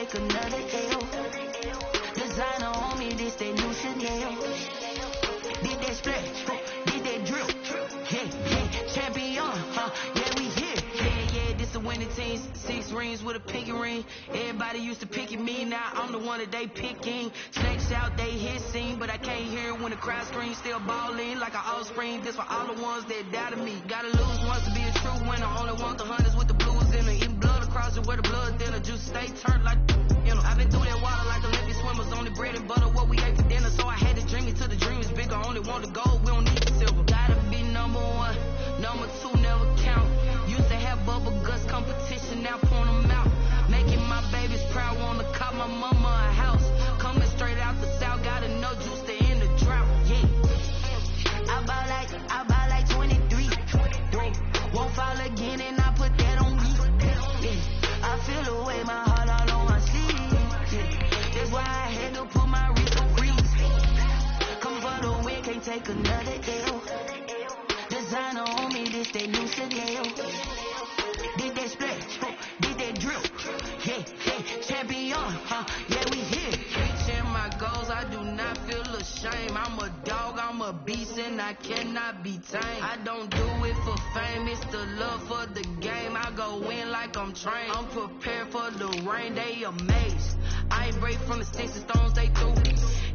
take another L. Designer on me, this that new Chanel. Did that splash, did that drill. Yeah, champion, yeah, we here. Yeah, this a winning team. 6 rings with a pinky ring. Everybody used to pick at me, now I'm the one that they picking. Snakes out, they hit scene, but I can't hear when the crowd screams. Still balling like an offspring. This for all the ones that doubted me. Gotta lose once to be a true winner. Only want the hunters with the blues in it. Eating blood across it where the blood thinner. Juice stay turned like, you know. I've been through that water like Olympic swimmers. Only bread and butter, what we ate for dinner. So I had to dream it till the dream is bigger. Only want the gold, we don't need the silver. Gotta be number 1, number 2 never count. Used to have bubble guts competition, now point them out. Making my babies proud, wanna cop my mama a house. Coming straight out the south, gotta know juice to end the drought. Yeah, I buy like 23. Won't fall again, and I put that on me. Yeah, I feel the way, my heart all on my sleeve. Yeah, that's why I had to put my wrist on freeze. Come for the win, can't take another L. Designer on me, this that new Chanel. Did that splash, did that drill. Yeah, champion, yeah, we here. Reaching my goals, I do not feel ashamed. I'm a dog, I'm a beast, and I cannot be tamed. I don't do it for fame, it's the love for the game. I go in like I'm trained. I'm prepared for the rain, they amazed. I ain't break from the sticks and stones they threw.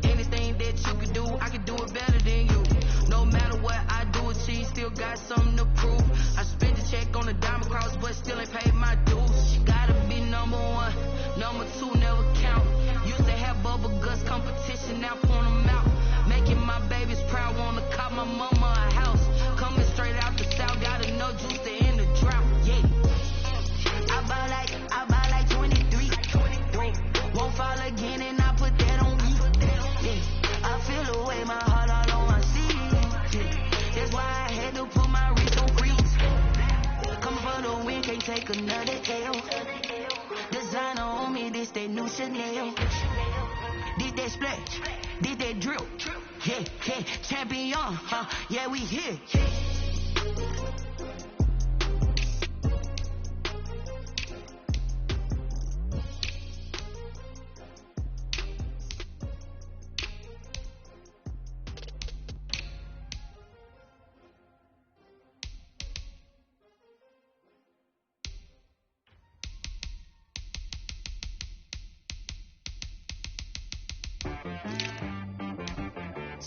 Anything that you can do, I can do it better than you. No matter what I do, achieve, still got something to prove. I spent the check on the diamond cross, but still ain't paid my dues. Gotta be number 1, number 2 never count. Used to have bubble guts competition, now point them out. Making my babies proud, wanna cop my mama a house. Coming straight out the south, gotta know juice to end the drought. Yeah, I buy like 23. Won't fall again, and I put that on me. Yeah, I feel the way, my heart all on my sleeve. Yeah, that's why I had to put my wrist on freeze. Coming for the win, can't take another L. Designer on me, this that new Chanel. Did that splash, did that drill. Yeah, champion, yeah, we here.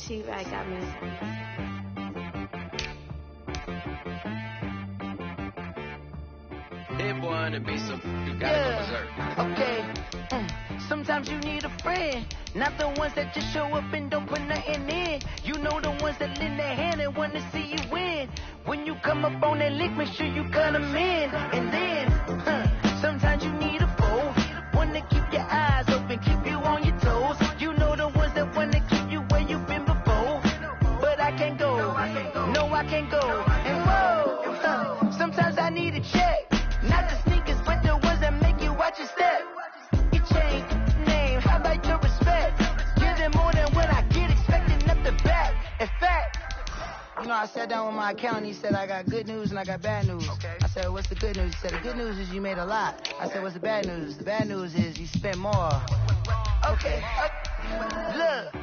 She right got me. Hit boy on the beat, so you gotta go berserk. Okay. Sometimes you need a friend, not the ones that just show up and don't put nothing in. You know the ones that lend their hand and wanna see you win. When you come up on that lick, make sure you cut them in. And then, sometimes you need a foe, one to keep your eyes open, keep you on your toes. You know the ones that wanna keep you where you've been before. But I can't go, no I can't go. And whoa, sometimes I need a check. Not the sneakers, but the ones that make you watch your step. You change name, how about your respect? Give them more than what I get, expecting up the back. In fact, you know, I sat down with my accountant, he said I got good news and I got bad news. Okay. I said, what's the good news? He said, the good news is you made a lot. I said, what's the bad news? The bad news is you spent more. Okay. Look,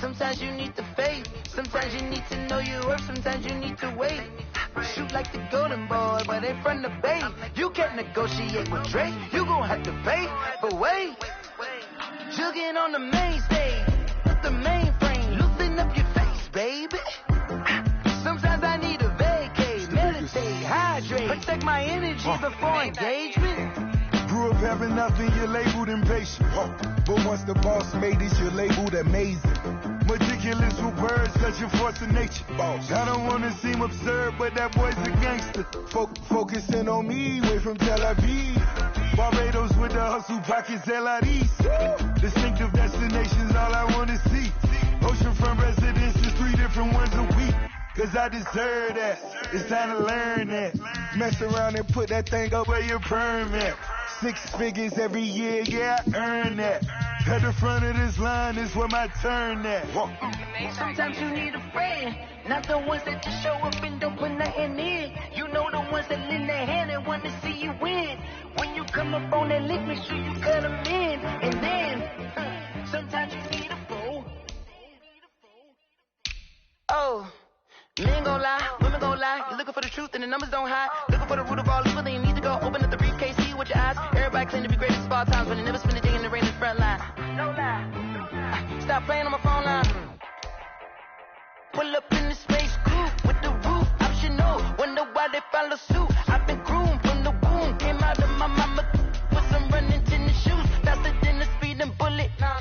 sometimes you need the faith, sometimes you need to know your worth, sometimes you need to wait. Shoot like the golden boy, but in front of the bay. You can't negotiate with Drake, you gon' have to pay. But wait, jugging on the main stage, with the mainframe, loosen up your face, baby. Sometimes I need a vacate, meditate, hydrate, protect my energy before engagement. Grew up having nothing, you're labeled impatient. But once the boss made it, you're labeled amazing. Meticulous with words, such a force of nature. I don't wanna seem absurd, but that boy's a gangster. Focusing on me, way from Tel Aviv. Barbados with the hustle pockets, LIDs. Distinctive destinations, all I wanna see. Oceanfront residences, 3 different ones a week. Cause I deserve that, it's time to learn that. Mess around and put that thing up where your permit. 6 figures every year, yeah, I earn that. At the front of this line is where my turn at. Sometimes you need a friend, Not the ones that just show up and don't put nothing in. You know the ones that lend their hand and want to see you win. When you come up on that lick, make sure you cut them in. And then, sometimes you need a fool. Oh, men gon' lie, women gon' lie. You're looking for the truth and the numbers don't hide. Looking for the root of all evil, then you need to go open up the briefcase, see with your eyes. Everybody claim to be greatest of all times, but they never spend a day in the rain in the front line. No lie. Stop playing on my phone line. Pull up in the space coupe with the roof optional. Wonder why they follow suit. I've been groomed from the womb. Came out of my mama with some running tennis shoes. Faster than the speeding bullet. No.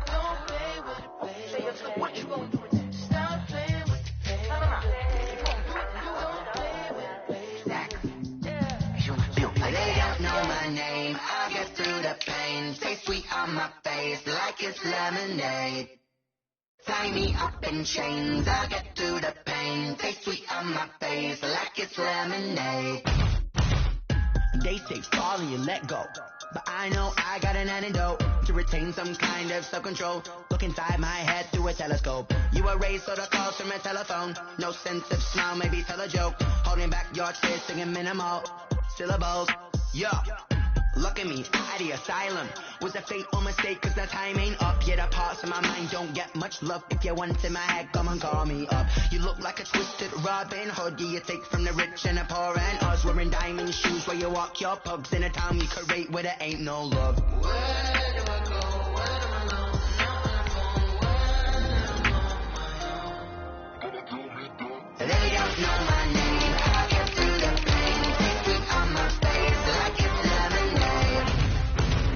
Don't play with it, baby. So what you gonna do with it? Stop playing with it, baby. No. You gonna do it? Don't play with it, baby. Exactly. Yeah. You feel like they don't know my name. I'll get through the pain. Stay sweet on my face like it's lemonade. Tie me up in chains, I'll get through the pain. Taste sweet on my face like it's lemonade. They say fall and you let go, but I know I got an antidote to retain some kind of self-control. Look inside my head through a telescope. You erase all the calls from a telephone. No sense of smile, maybe tell a joke. Holding back your tears, singing minimal syllables. Yeah. Look at me, out of the asylum. Was a fate or mistake, cause the time ain't up. Yet the parts of my mind don't get much love. If you want in my head, come and call me up. You look like a twisted Robin Hood. Yeah, you take from the rich and the poor and us. Wearing diamond shoes where you walk your pugs. In a town we create where there ain't no love. Where do I go? Where am I alone? Not on my own. They don't know my name. I'll get through the pain. Take me on my face like it's lemonade.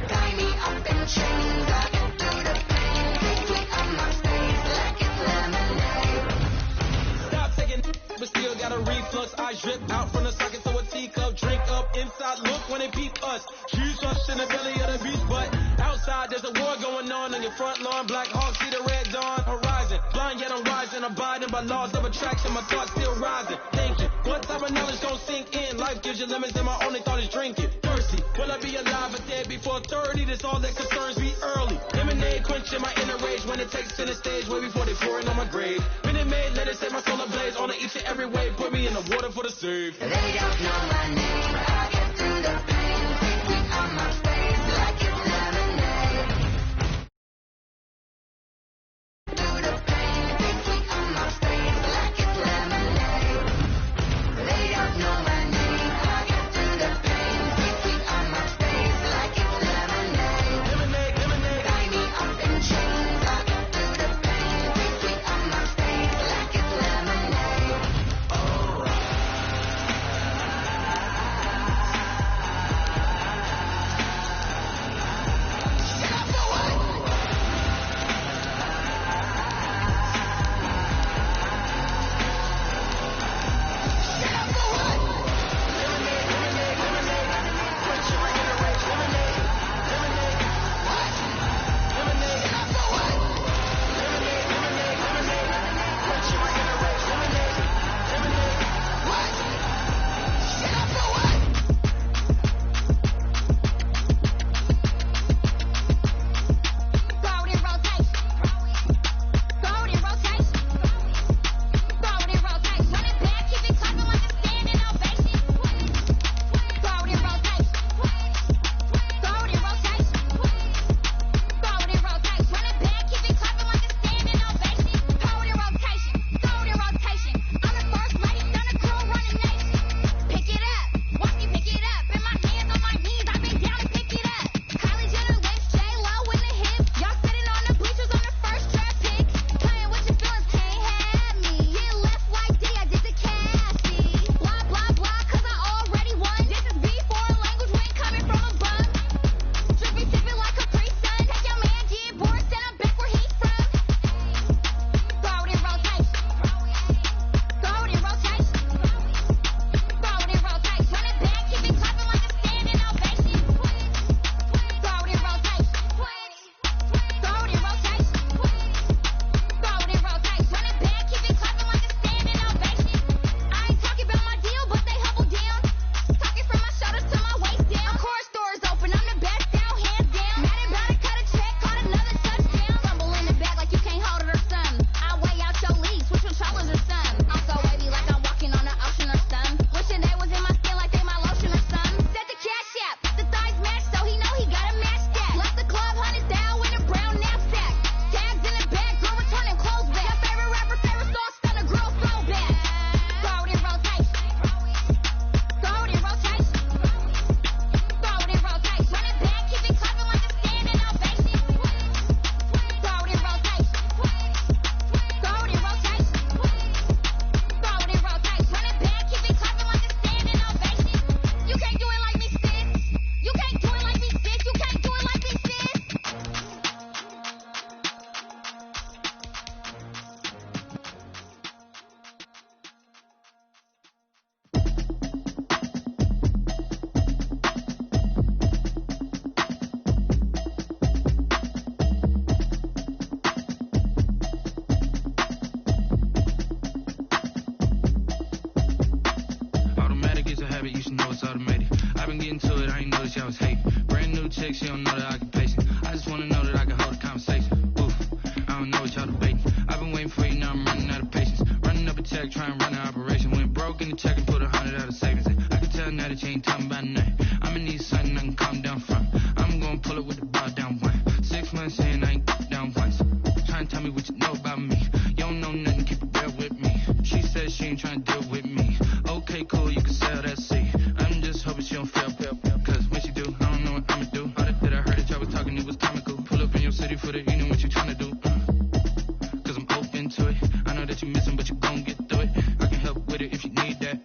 Tie me up in chains. I'll get through the pain. Take me on my face like it's lemonade. Stop taking, but still got a reflux. I drip out from the socket to a teacup. Drink up inside. Look when they peep us. Huge us in the belly of the beast, but outside there's a war going on your front lawn. Black Hawks see the red dawn horizon. Blind yet I'm rising, abiding by laws of attraction. My thoughts still rising. Thinking, what type of knowledge gon' sink in? Life gives you lemons and my only thought is drinking. Thirsty, will I be alive or dead before 30? That's all that concerns me early. Lemonade quenching my inner rage when it takes center stage way before they pour it on my grave. Minute Maid, let it set my soul ablaze. On each and every way, put me in the water for the save. They don't know my name. I'll get through the pain. Take me on my face like it's lemonade. Through the pain. Take me on my face like it's lemonade. They don't know my name. I'll get through the pain. Take me on my face like it's lemonade. Lemonade. Tie me up in chains. I'll get through the pain. Take me on my face like it's lemonade. Oh. it, I ain't noticed y'all was hating. Brand new chick, she don't know that I can pace it. I just wanna know that I can hold a conversation. Oof, I don't know what y'all debating. I've been waiting for you, now I'm running out of patience. Running up a check, trying to run an operation. Went broke in the check and put 100 out of savings in. I can tell now that you ain't talking about nothing. I'ma need something I can calm down from. I'm gonna pull it with the bar down one. 6 months in, I ain't down once. Trying to tell me what you know about me. You don't know nothing, keep it real with me. She said she ain't trying to deal with me. Okay, cool, you can sell that seat. I'm just hoping she don't fail. Cause when she do, I don't know what I'ma do. All that I heard that y'all was talking, it was comical. Pull up in your city for the evening, what you trying to do? Cause I'm open to it. I know that you missing, but you gon' get through it. I can help with it if you need that.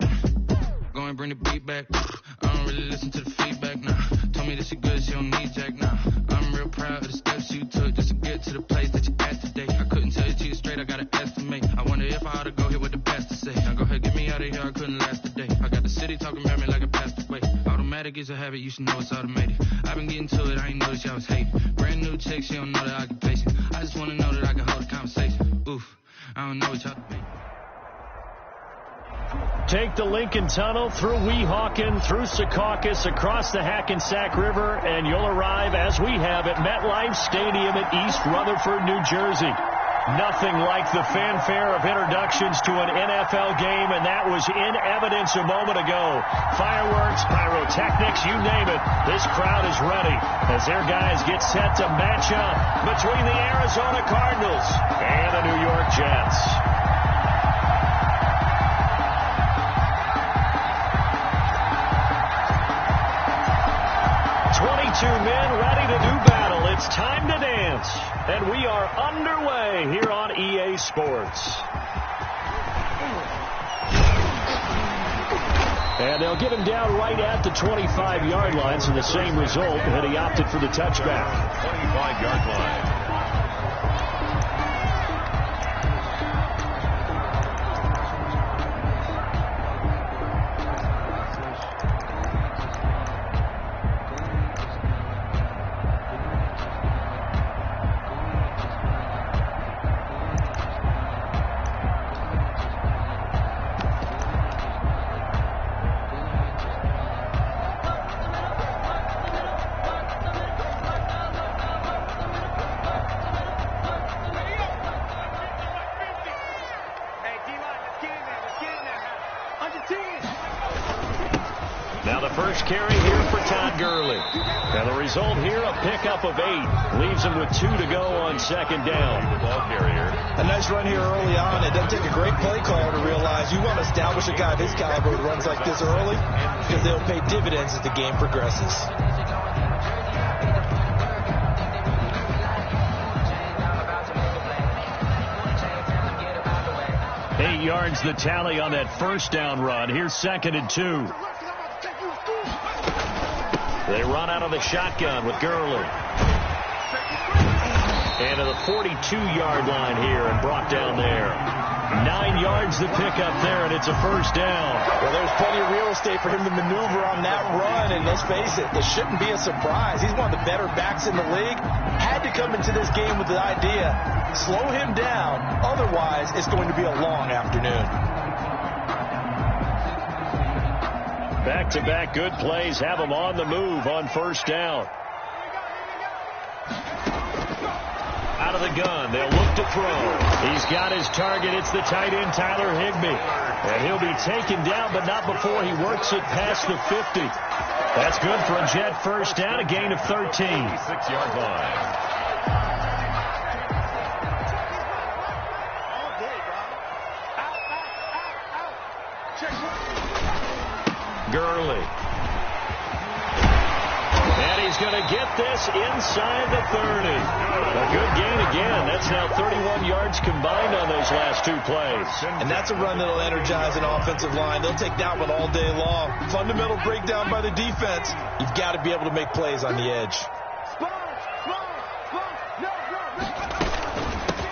Go and bring the beat back. I don't really listen to the feedback, nah. Told me that she good, she don't need jack, nah. I'm real proud of the steps you took just to get to the place that you at today. I couldn't tell you to you straight, I gotta estimate. I wonder if I ought to go here with the best to say. Now go ahead, get me out of here, I couldn't last a day. I got the city talking about me like a passed away. Automatic is a habit, you should know it's automated. I've been getting to it, I ain't noticed y'all was hating. Brand new chick, she don't know that I can pace it. I just wanna know that I can hold a conversation. Oof, I don't know what y'all debating. Take the Lincoln Tunnel through Weehawken, through Secaucus, across the Hackensack River, and you'll arrive, as we have, at MetLife Stadium in East Rutherford, New Jersey. Nothing like the fanfare of introductions to an NFL game, and that was in evidence a moment ago. Fireworks, pyrotechnics, you name it. This crowd is ready as their guys get set to match up between the Arizona Cardinals and the New York Jets. 22 men ready to do battle. It's time to dance. And we are underway here on EA Sports. And they'll get him down right at the 25-yard line, so the same result, and he opted for the touchback. 25-yard line. Carry here for Todd Gurley. Now the result here, a pickup of 8. Leaves him with 2 to go on second down. The ball carrier. A nice run here early on. It doesn't take a great play caller to realize you want to establish a guy of his caliber who runs like this early because they'll pay dividends as the game progresses. 8 yards the tally on that first down run. Here's 2nd and 2. They run out of the shotgun with Gurley. And to the 42-yard line here and brought down there. 9 yards the pickup there, and it's a first down. Well, there's plenty of real estate for him to maneuver on that run, and let's face it, this shouldn't be a surprise. He's one of the better backs in the league. Had to come into this game with the idea, slow him down, otherwise it's going to be a long afternoon. Back-to-back good plays have him on the move on first down. Out of the gun, they'll look to throw. He's got his target. It's the tight end, Tyler Higbee. And he'll be taken down, but not before he works it past the 50. That's good for a Jet first down, a gain of 13. 6-yard line. Gurley. And he's going to get this inside the 30. A good gain again. That's now 31 yards combined on those last 2 plays. And that's a run that'll energize an offensive line. They'll take that one all day long. Fundamental breakdown by the defense. You've got to be able to make plays on the edge.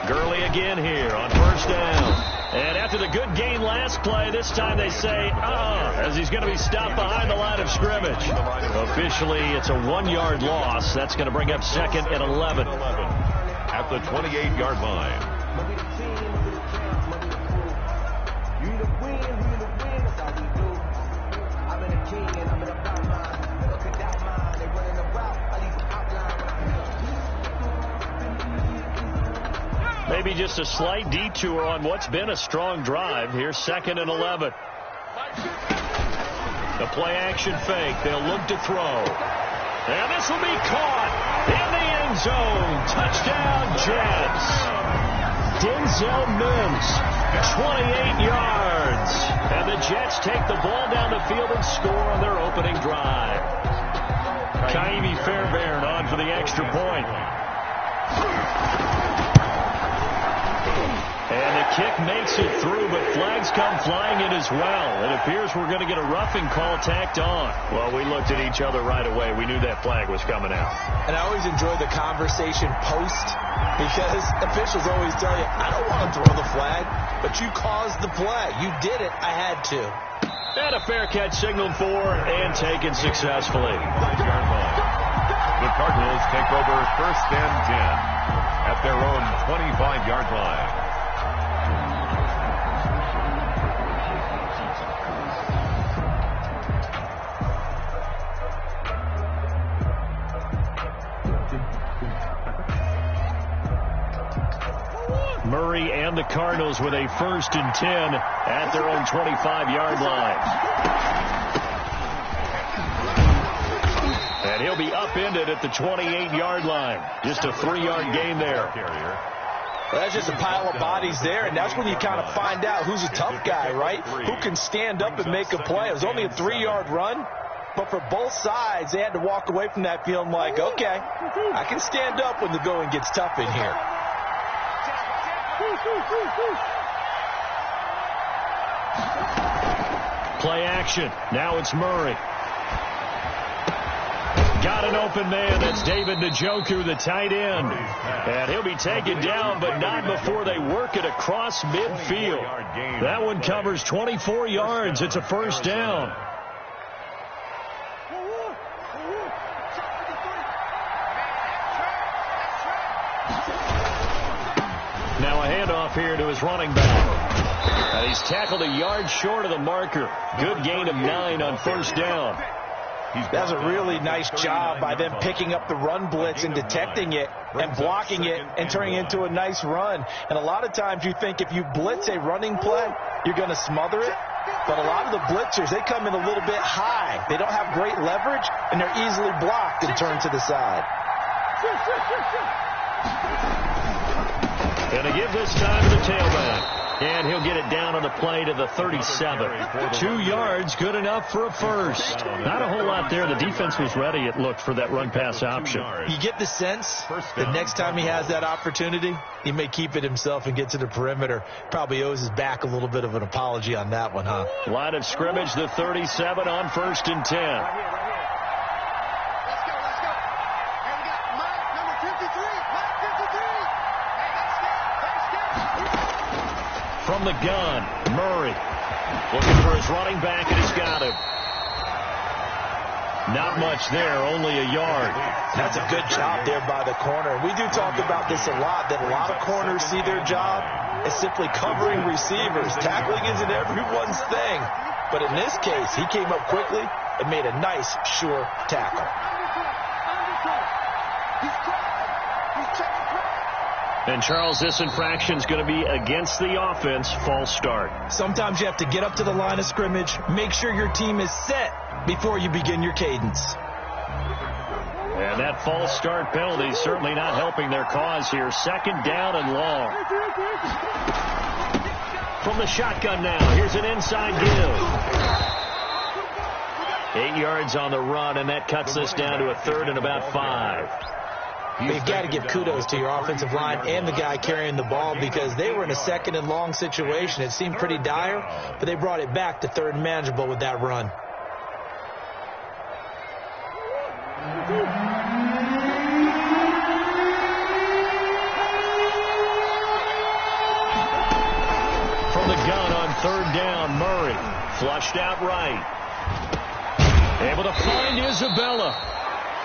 Gurley again here on first down. And after the good gain last play, this time they say, as he's going to be stopped behind the line of scrimmage. Officially, it's a 1-yard loss. That's going to bring up 2nd and 11. At the 28-yard line. Maybe just a slight detour on what's been a strong drive. Here's 2nd and 11. The play-action fake. They'll look to throw. And this will be caught in the end zone. Touchdown, Jets. Denzel Mims, 28 yards. And the Jets take the ball down the field and score on their opening drive. Kaimi Fairbairn on for the extra point. And the kick makes it through, but flags come flying in as well. It appears we're going to get a roughing call tacked on. Well, we looked at each other right away. We knew that flag was coming out. And I always enjoy the conversation post, because officials always tell you, I don't want to throw the flag, but you caused the play. You did it. I had to. And a fair catch signaled for and taken successfully. The Cardinals take over 1st and 10 at their own 25-yard line. Murray and the Cardinals with a 1st and 10 at their own 25-yard line. And he'll be upended at the 28-yard line. Just a 3-yard gain there. Well, that's just a pile of bodies there, and that's when you kind of find out who's a tough guy, right? Who can stand up and make a play. It was only a 3-yard run, but for both sides, they had to walk away from that feeling like, okay, I can stand up when the going gets tough in here. Play action. Now it's Murray. Got an open man. That's David Njoku, the tight end. And he'll be taken down, but not before they work it across midfield. That one covers 24 yards. It's a 1st down. Now a handoff here to his running back. And he's tackled a yard short of the marker. Good gain of 9 on 1st down. That's a really nice job by them picking up the run blitz and detecting it and blocking it and turning it into a nice run. And a lot of times you think if you blitz a running play, you're going to smother it. But a lot of the blitzers, they come in a little bit high. They don't have great leverage, and they're easily blocked and turned to the side. Going to give this time to the tailback. And he'll get it down on the play to the 37. 2 yards, good enough for a 1st. Not a whole lot there. The defense was ready, it looked, for that run-pass option. You get the sense that next time he has that opportunity, he may keep it himself and get to the perimeter. Probably owes his back a little bit of an apology on that one, huh? Line of scrimmage, the 37 on 1st and 10. From the gun, Murray looking for his running back, and he's got him. Not much there, only a yard. That's a good job there by the corner. We do talk about this a lot, that a lot of corners see their job as simply covering receivers. Tackling isn't everyone's thing. But in this case, he came up quickly and made a nice, sure tackle. And, Charles, this infraction's going to be against the offense. False start. Sometimes you have to get up to the line of scrimmage, make sure your team is set before you begin your cadence. And that false start penalty is certainly not helping their cause here. 2nd down and long. From the shotgun now, here's an inside give. 8 yards on the run, and that cuts us down to a 3rd and about 5. You've got to give kudos to your offensive line and the guy carrying the ball, because they were in a 2nd and long situation. It seemed pretty dire, but they brought it back to 3rd and manageable with that run. From the gun on 3rd down, Murray flushed out right. Able to find Isabella.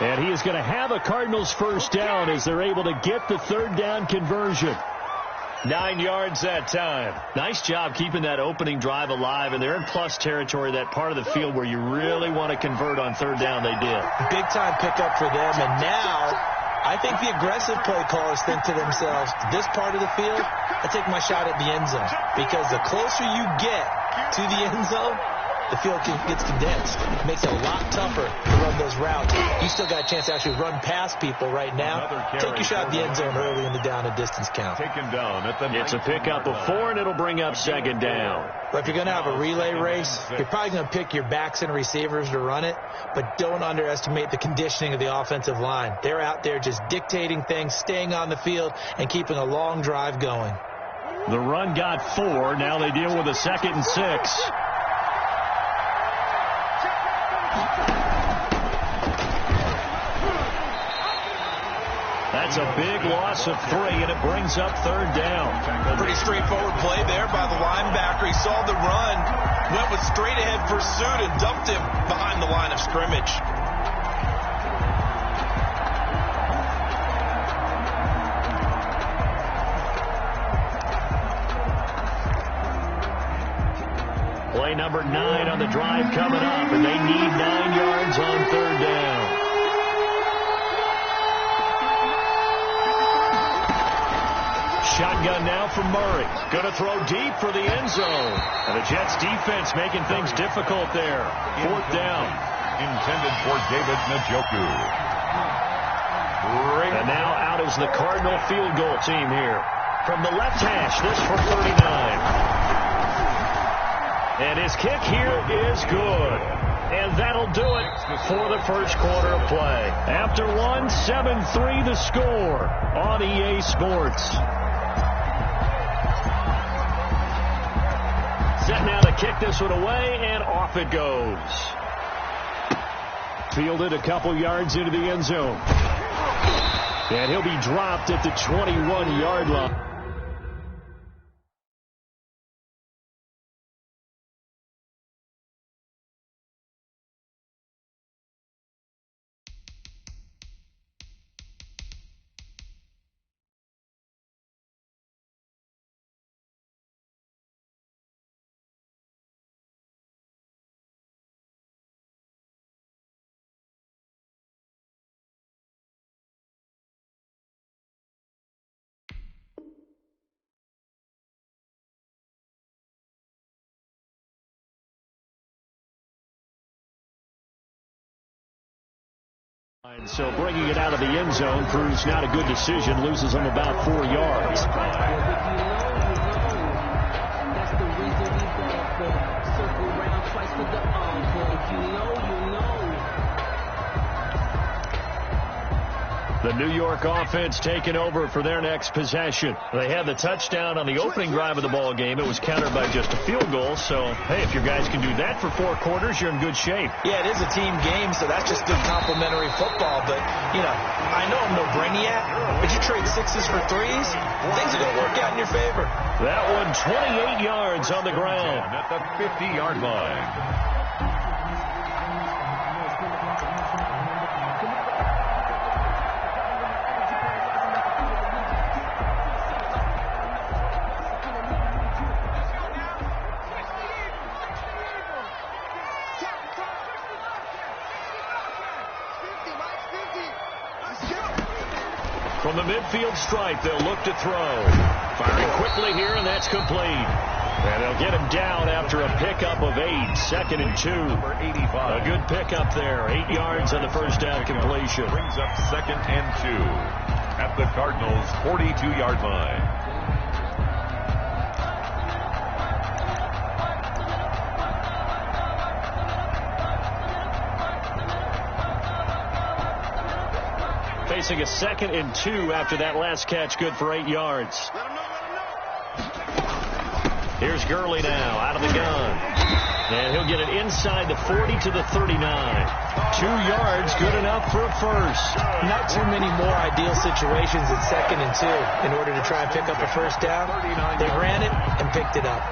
And he is going to have a Cardinals 1st down as they're able to get the 3rd down conversion. 9 yards that time. Nice job keeping that opening drive alive, and they're in plus territory, that part of the field where you really want to convert on 3rd down. They did. Big time pickup for them, and now I think the aggressive play callers think to themselves, this part of the field, I take my shot at the end zone. Because the closer you get to the end zone, the field gets condensed. It makes it a lot tougher to run those routes. You still got a chance to actually run past people right now. Take your shot at the end zone early in the down and distance count. Taken down at the It's a pickup of 4, and it'll bring up second down. But if you're going to have a relay race, you're probably going to pick your backs and receivers to run it, but don't underestimate the conditioning of the offensive line. They're out there just dictating things, staying on the field, and keeping a long drive going. The run got 4. Now they deal with a 2nd and 6. That's a big loss of 3, and it brings up third down. Pretty straightforward play there by the linebacker. He saw the run, went with straight ahead pursuit, and dumped him behind the line of scrimmage. Play number 9 on the drive coming up, and they need 9 yards on third down. Shotgun now from Murray. Going to throw deep for the end zone. And the Jets defense making things difficult there. 4th down. Intended for David Njoku. And now out is the Cardinal field goal team here. From the left hash, this from 39. And his kick here is good. And that'll do it for the first quarter of play. After 1, 7-3 the score on EA Sports. Set now to kick this one away, and off it goes. Fielded a couple yards into the end zone. And he'll be dropped at the 21-yard line. So bringing it out of the end zone proves not a good decision. Loses them about 4 yards. That's the reason we bought for circle round twice for the encore. If you know, you know. The New York offense taking over for their next possession. They had the touchdown on the opening drive of the ball game. It was countered by just a field goal. So, hey, if your guys can do that for 4 quarters, you're in good shape. Yeah, it is a team game, so that's just good complimentary football. But, you know, I know I'm no brainiac, but you trade 6s for 3s, things are going to work out in your favor. That one 28 yards on the ground. At the 50-yard line. From the midfield stripe, they'll look to throw. Firing quickly here, and that's complete. And they'll get him down after a pickup of 8. 2nd and 2. A good pickup there. 8 yards on the first down completion. Brings up 2nd and 2 at the Cardinals' 42-yard line. Facing a 2nd and 2 after that last catch, good for 8 yards. Here's Gurley now, out of the gun. And he'll get it inside the 40 to the 39. 2 yards, good enough for a first. Not too many more ideal situations at 2nd and 2 in order to try and pick up a first down. They ran it and picked it up.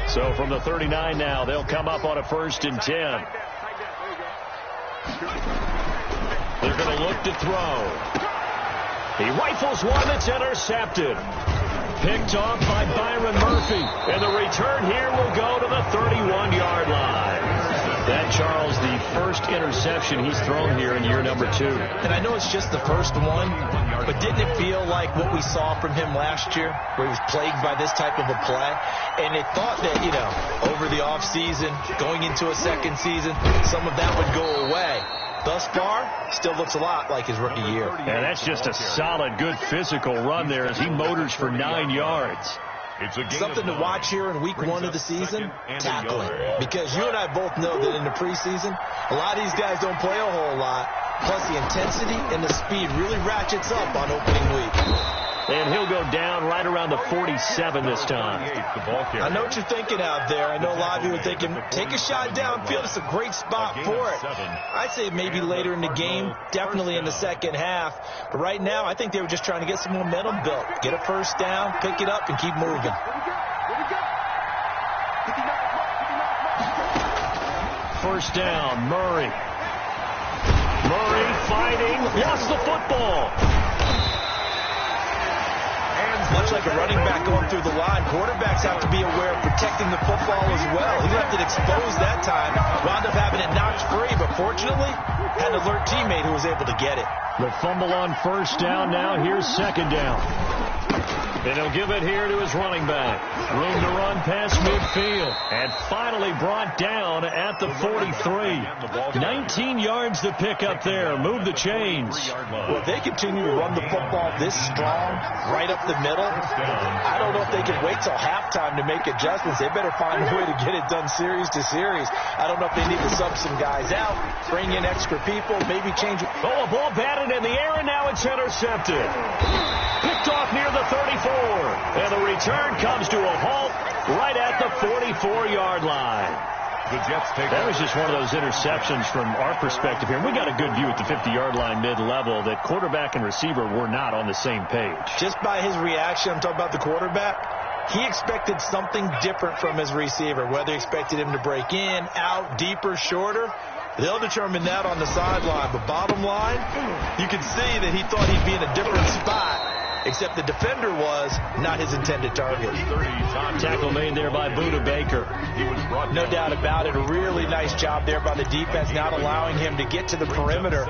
So from the 39 now, they'll come up on a 1st and 10. They're going to look back to throw. He rifles one that's intercepted. Picked off by Byron Murphy. And the return here will go to the 31-yard line. That, Charles, the first interception he's thrown here in year number 2. And I know it's just the first one, but didn't it feel like what we saw from him last year, where he was plagued by this type of a play? And it thought that, over the offseason, going into a second season, some of that would go away. Thus far, still looks a lot like his rookie year. Yeah, that's just a solid, good physical run there as he motors for 9 yards. Something to watch here in week 1 of the season, tackling. Because you and I both know that in the preseason, a lot of these guys don't play a whole lot. Plus, the intensity and the speed really ratchets up on opening week. And he'll go down right around the 47 this time. I know what you're thinking out there. I know a lot of you are thinking, take a shot downfield. It's a great spot for it. I'd say maybe later in the game, definitely in the second half. But right now, I think they were just trying to get some momentum built. Get a first down, pick it up, and keep moving. First down, Murray. Murray fighting, lost the football. Much like a running back going through the line, quarterbacks have to be aware of protecting the football as well. He left it exposed that time, wound up having it knocked free, but fortunately, had an alert teammate who was able to get it. The fumble on first down now. Here's second down. And he'll give it here to his running back. Room to run past midfield. And finally brought down at the 43. 19 yards to pick up there. Move the chains. Well, if they continue to run the football this strong, right up the middle, I don't know if they can wait till halftime to make adjustments. They better find a way to get it done series to series. I don't know if they need to sub some guys out, bring in extra people, maybe change. Oh, a ball batted in the air, and now it's intercepted. Picked off near the 34. And the return comes to a halt right at the 44-yard line. That was just one of those interceptions from our perspective here. We got a good view at the 50-yard line mid-level that quarterback and receiver were not on the same page. Just by his reaction, I'm talking about the quarterback, he expected something different from his receiver, whether he expected him to break in, out, deeper, shorter. They'll determine that on the sideline. But bottom line, you can see that he thought he'd be in a different spot. Except the defender was not his intended target. Tackle made there by Buda Baker. No doubt about it. A really nice job there by the defense, not allowing him to get to the perimeter.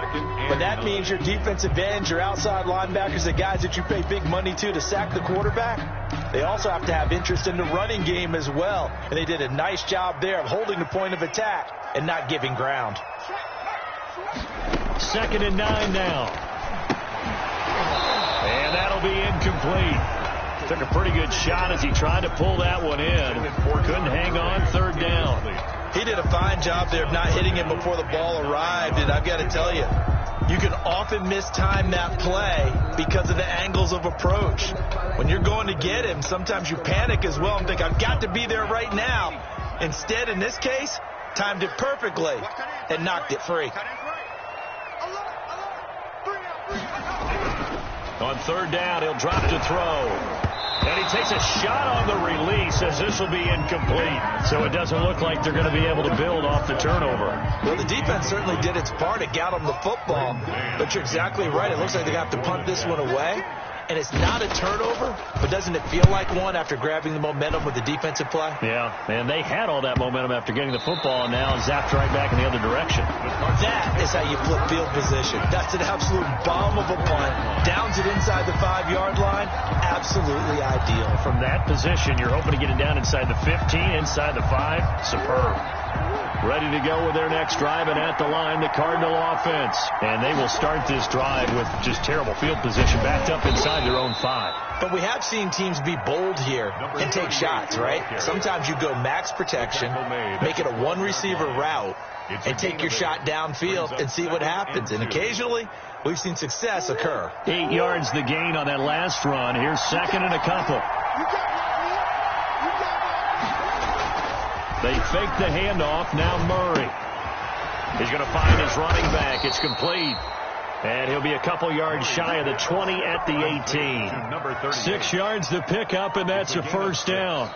But that means your defensive ends, your outside linebackers, the guys that you pay big money to sack the quarterback, they also have to have interest in the running game as well. And they did a nice job there of holding the point of attack and not giving ground. 2nd and 9 now. And that'll be incomplete. Took a pretty good shot as he tried to pull that one in. Couldn't hang on. 3rd down. He did a fine job there of not hitting him before the ball arrived. And I've got to tell you, you can often mistime that play because of the angles of approach. When you're going to get him, sometimes you panic as well and think, I've got to be there right now. Instead, in this case, timed it perfectly and knocked it free. On 3rd down, he'll drop to throw. And he takes a shot on the release as this will be incomplete. So it doesn't look like they're going to be able to build off the turnover. Well, the defense certainly did its part. It got them the football. But you're exactly right. It looks like they have to punt this one away. And it's not a turnover, but doesn't it feel like one after grabbing the momentum with the defensive play? Yeah, and they had all that momentum after getting the football and now zapped right back in the other direction. That is how you flip field position. That's an absolute bomb of a punt. Downs it inside the 5-yard line. Absolutely ideal. From that position, you're hoping to get it down inside the 15, inside the 5. Superb. Ready to go with their next drive, and at the line, the Cardinal offense. And they will start this drive with just terrible field position, backed up inside their own 5. But we have seen teams be bold here and take shots, right? Sometimes you go max protection, make it a one-receiver route, and take your shot downfield and see what happens. And occasionally, we've seen success occur. 8 yards the gain on that last run. Here's 2nd and a couple. They fake the handoff. Now Murray. He's going to find his running back. It's complete. And he'll be a couple yards shy of the 20 at the 18. 6 yards to pick up, and that's a first down.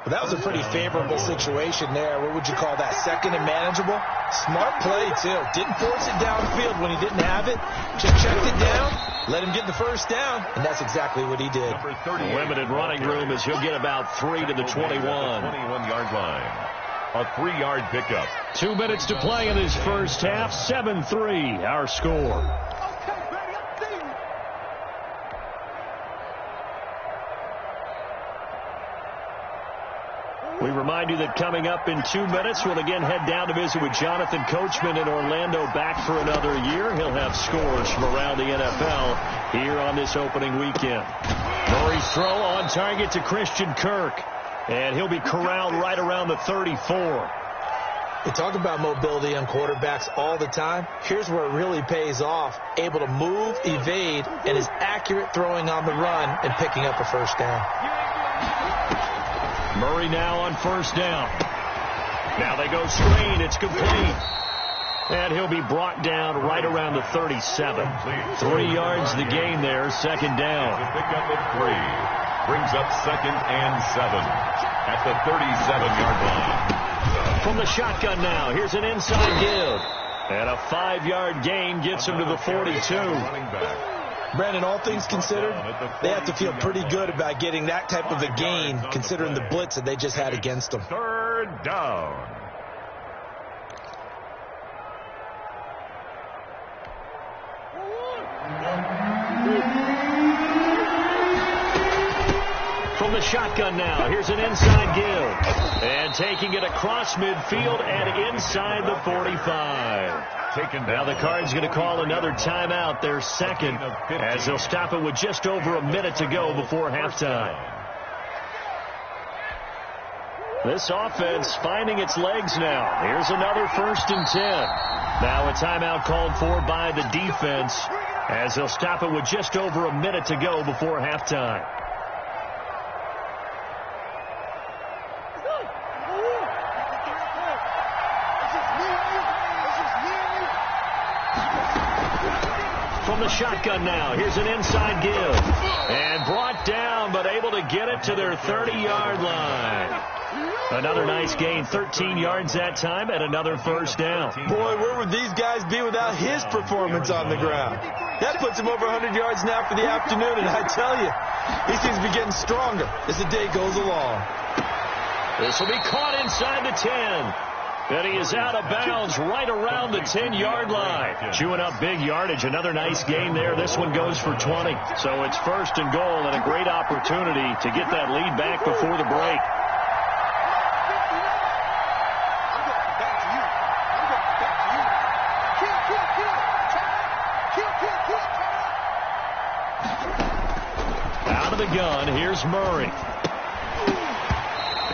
Well, that was a pretty favorable situation there. What would you call that? 2nd and manageable? Smart play, too. Didn't force it downfield when he didn't have it. Just checked it down, let him get the first down, and that's exactly what he did. Limited running room as he'll get about 3 to the 21. 21-yard line. A 3-yard pickup. 2 minutes to play in this first half. 7-3, our score. We remind you that coming up in 2 minutes, we'll again head down to visit with Jonathan Coachman in Orlando, back for another year. He'll have scores from around the NFL here on this opening weekend. Murray's throw on target to Christian Kirk, and he'll be corralled right around the 34. We talk about mobility on quarterbacks all the time. Here's where it really pays off. Able to move, evade, and is accurate throwing on the run and picking up a first down. Murray now on first down. Now they go screen. It's complete. And he'll be brought down right around the 37. 3 yards the gain there, second down. The pickup of 3 brings up 2nd and 7 at the 37-yard line. From the shotgun now, here's an inside give. And a 5-yard gain gets him to the 42. Brandon, all things considered, they have to feel pretty good about getting that type of a gain, considering the blitz that they just had against them. 3rd down. From the shotgun now, here's an inside give. And taking it across midfield and inside the 45. Now the Cards going to call another timeout, their second, as they'll stop it with just over a minute to go before halftime. This offense finding its legs now. Here's another 1st and 10. Now a timeout called for by the defense, as they'll stop it with just over a minute to go before halftime. From the shotgun now, here's an inside give. And brought down, but able to get it to their 30-yard line. Another nice gain, 13 yards that time, and another first down. Boy, where would these guys be without his performance on the ground? That puts him over 100 yards now for the afternoon, and I tell you, he seems to be getting stronger as the day goes along. This will be caught inside the 10. And he is out of bounds right around the 10-yard line. Chewing up big yardage. Another nice gain there. This one goes for 20. So it's 1st and goal and a great opportunity to get that lead back before the break. Out of the gun, here's Murray.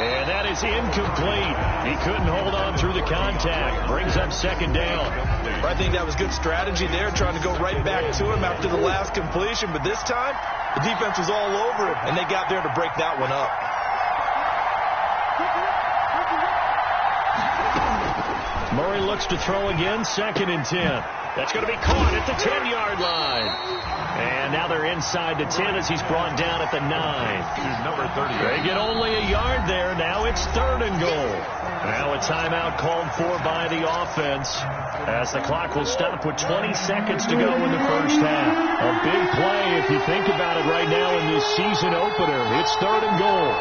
And that is incomplete. He couldn't hold on through the contact. Brings up 2nd down. I think that was good strategy there, trying to go right back to him after the last completion. But this time, the defense was all over him, and they got there to break that one up. Murray looks to throw again, 2nd and 10. That's going to be caught at the 10-yard line. And now they're inside the 10 as he's brought down at the 9. Number 30. They get only a yard there. Now it's 3rd and goal. Now a timeout called for by the offense as the clock will stop with 20 seconds to go in the first half. A big play if you think about it right now in this season opener. It's 3rd and goal.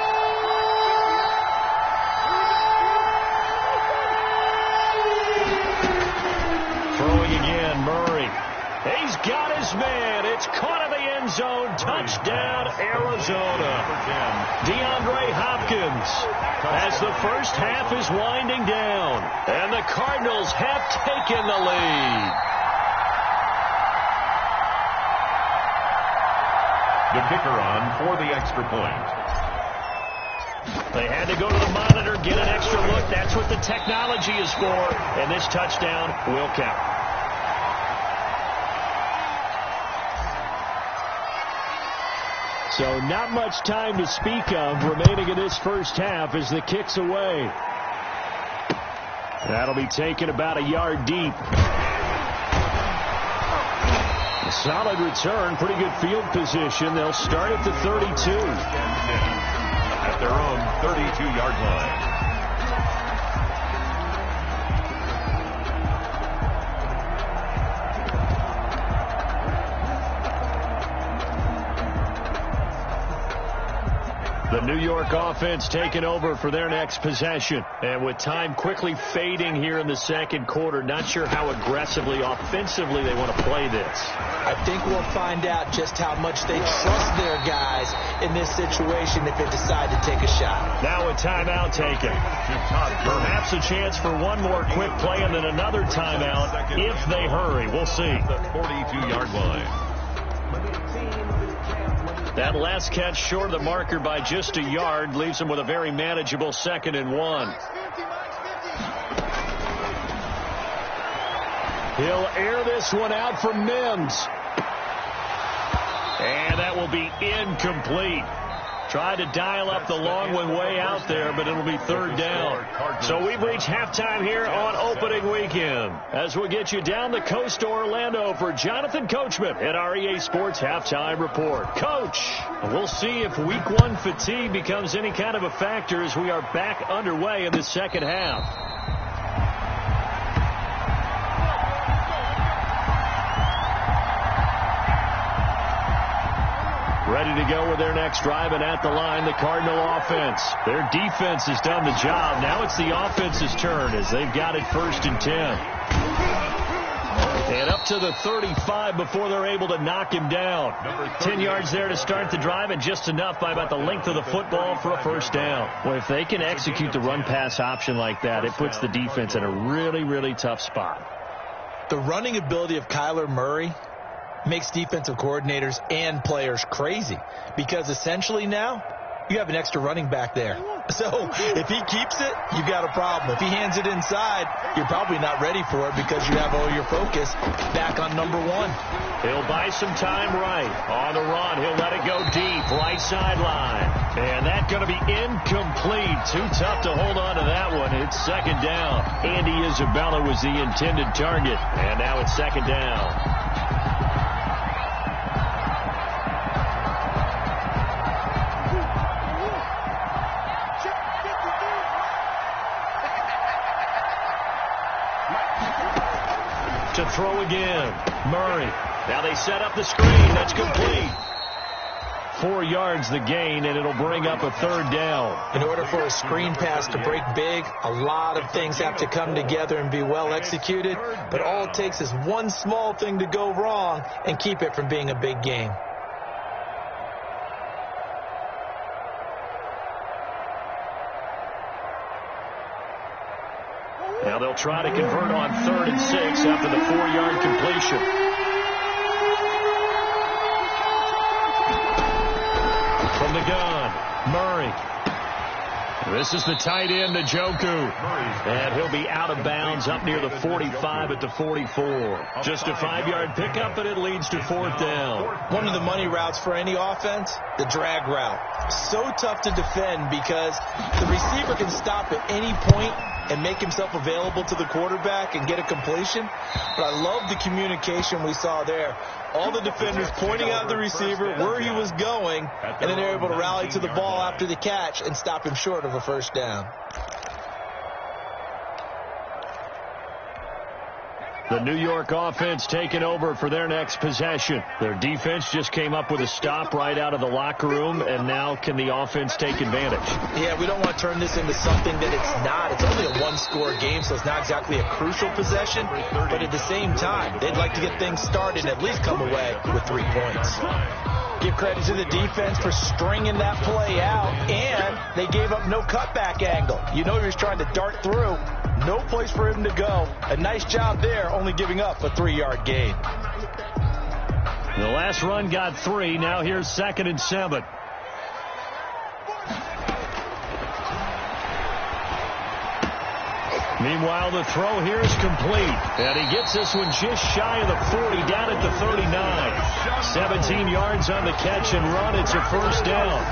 Throwing again, Murray. He's got his man. It's caught in the end zone. Touchdown, Arizona. DeAndre Hopkins as the first half is winding down. And the Cardinals have taken the lead. The kicker on for the extra point. They had to go to the monitor, get an extra look. That's what the technology is for. And this touchdown will count. So not much time to speak of remaining in this first half as the kick's away. That'll be taken about a yard deep. A solid return, pretty good field position. They'll start at the 32. At their own 32-yard line. The New York offense taking over for their next possession. And with time quickly fading here in the second quarter, not sure how aggressively, offensively they want to play this. I think we'll find out just how much they trust their guys in this situation if they decide to take a shot. Now a timeout taken. Perhaps a chance for one more quick play and then another timeout if they hurry. We'll see. The 42-yard line. That last catch short of the marker by just a yard leaves him with a very manageable 2nd and 1. He'll air this one out for Mims. And that will be incomplete. Tried to dial up the long one way out there, but it'll be 3rd down. So we've reached halftime here on opening weekend. As we get you down the coast to Orlando for Jonathan Coachman at our EA Sports Halftime Report. Coach, we'll see if Week 1 fatigue becomes any kind of a factor as we are back underway in the second half. Ready to go with their next drive, and at the line, the Cardinal offense. Their defense has done the job. Now it's the offense's turn as they've got it 1st and 10. And up to the 35 before they're able to knock him down. 10 yards there to start the drive, and just enough by about the length of the football for a 1st down. Well, if they can execute the run-pass option like that, it puts the defense in a really, really tough spot. The running ability of Kyler Murray makes defensive coordinators and players crazy, because essentially now you have an extra running back there. So if he keeps it, you've got a problem. If he hands it inside, you're probably not ready for it because you have all your focus back on number 1. He'll buy some time right. On the run, he'll let it go deep, right sideline. And that's going to be incomplete. Too tough to hold on to that one. It's 2nd down. Andy Isabella was the intended target. And now it's 2nd down. To throw again. Murray. Now they set up the screen. That's complete. 4 yards the gain, and it'll bring up a 3rd down. In order for a screen pass to break big, a lot of things have to come together and be well executed. But all it takes is one small thing to go wrong and keep it from being a big game. Now they'll try to convert on 3rd and 6 after the 4-yard completion. From the gun, Murray. This is the tight end, Njoku. And he'll be out of bounds up near the 45 at the 44. Just a 5-yard pickup, and it leads to 4th down. One of the money routes for any offense, the drag route. So tough to defend because the receiver can stop at any point and make himself available to the quarterback and get a completion. But I love the communication we saw there. All the defenders pointing out the receiver where he was going, and then they're able to rally to the ball after the catch and stop him short of a 1st down. The New York offense taking over for their next possession. Their defense just came up with a stop right out of the locker room, and now can the offense take advantage? Yeah, we don't want to turn this into something that it's not. It's only a 1-score game, so it's not exactly a crucial possession. But at the same time, they'd like to get things started and at least come away with 3 points. Give credit to the defense for stringing that play out, and they gave up no cutback angle. You know he was trying to dart through. No place for him to go. A nice job there, only giving up a 3-yard gain. The last run got 3. Now here's 2nd and 7. Meanwhile, the throw here is complete. And he gets this one just shy of the 40, down at the 39. 17 yards on the catch and run. It's a 1st down.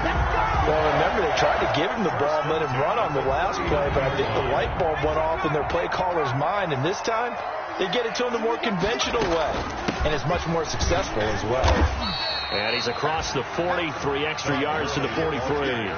Well, remember, they tried to give him the ball and let him run on the last play, but I think the light bulb went off in their play caller's mind, and this time they get it to him the more conventional way, and it's much more successful as well. And he's across the 40, 3 extra yards to the 43.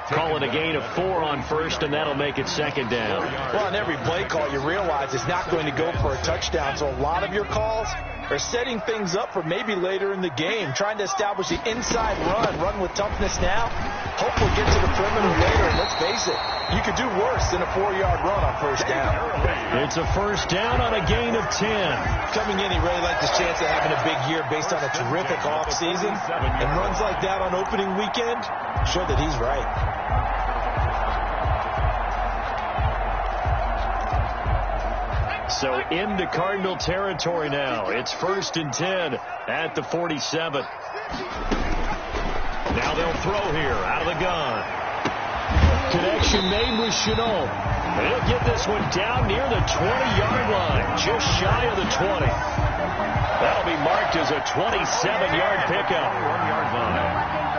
Call it a gain of 4 on 1st, and that'll make it 2nd down. Well, on every play call, you realize it's not going to go for a touchdown, so a lot of your calls are setting things up for maybe later in the game, trying to establish the inside run with toughness now. Hopefully get to the perimeter later, and let's face it, you could do worse than a 4-yard run on first down. It's a first down on a gain of 10. Coming in, he really liked his chance of having a big year based on a terrific offseason, and runs like that on opening weekend show that he's right. So into Cardinal territory now. It's 1st and 10 at the 47. Now they'll throw here out of the gun. Connection made with Chenault. They'll get this one down near the 20-yard line, just shy of the 20. That'll be marked as a 27-yard pickup. 1-yard line.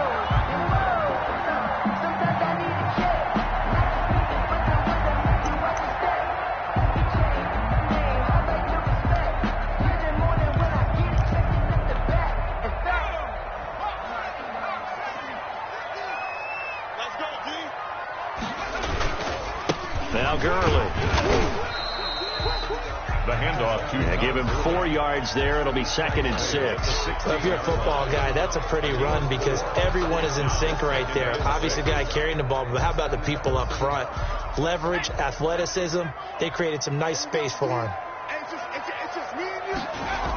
Now Gurley. The handoff to give him 4 yards there. It'll be 2nd and 6. Well, if you're a football guy, that's a pretty run because everyone is in sync right there. Obviously, the guy carrying the ball, but how about the people up front? Leverage, athleticism. They created some nice space for him.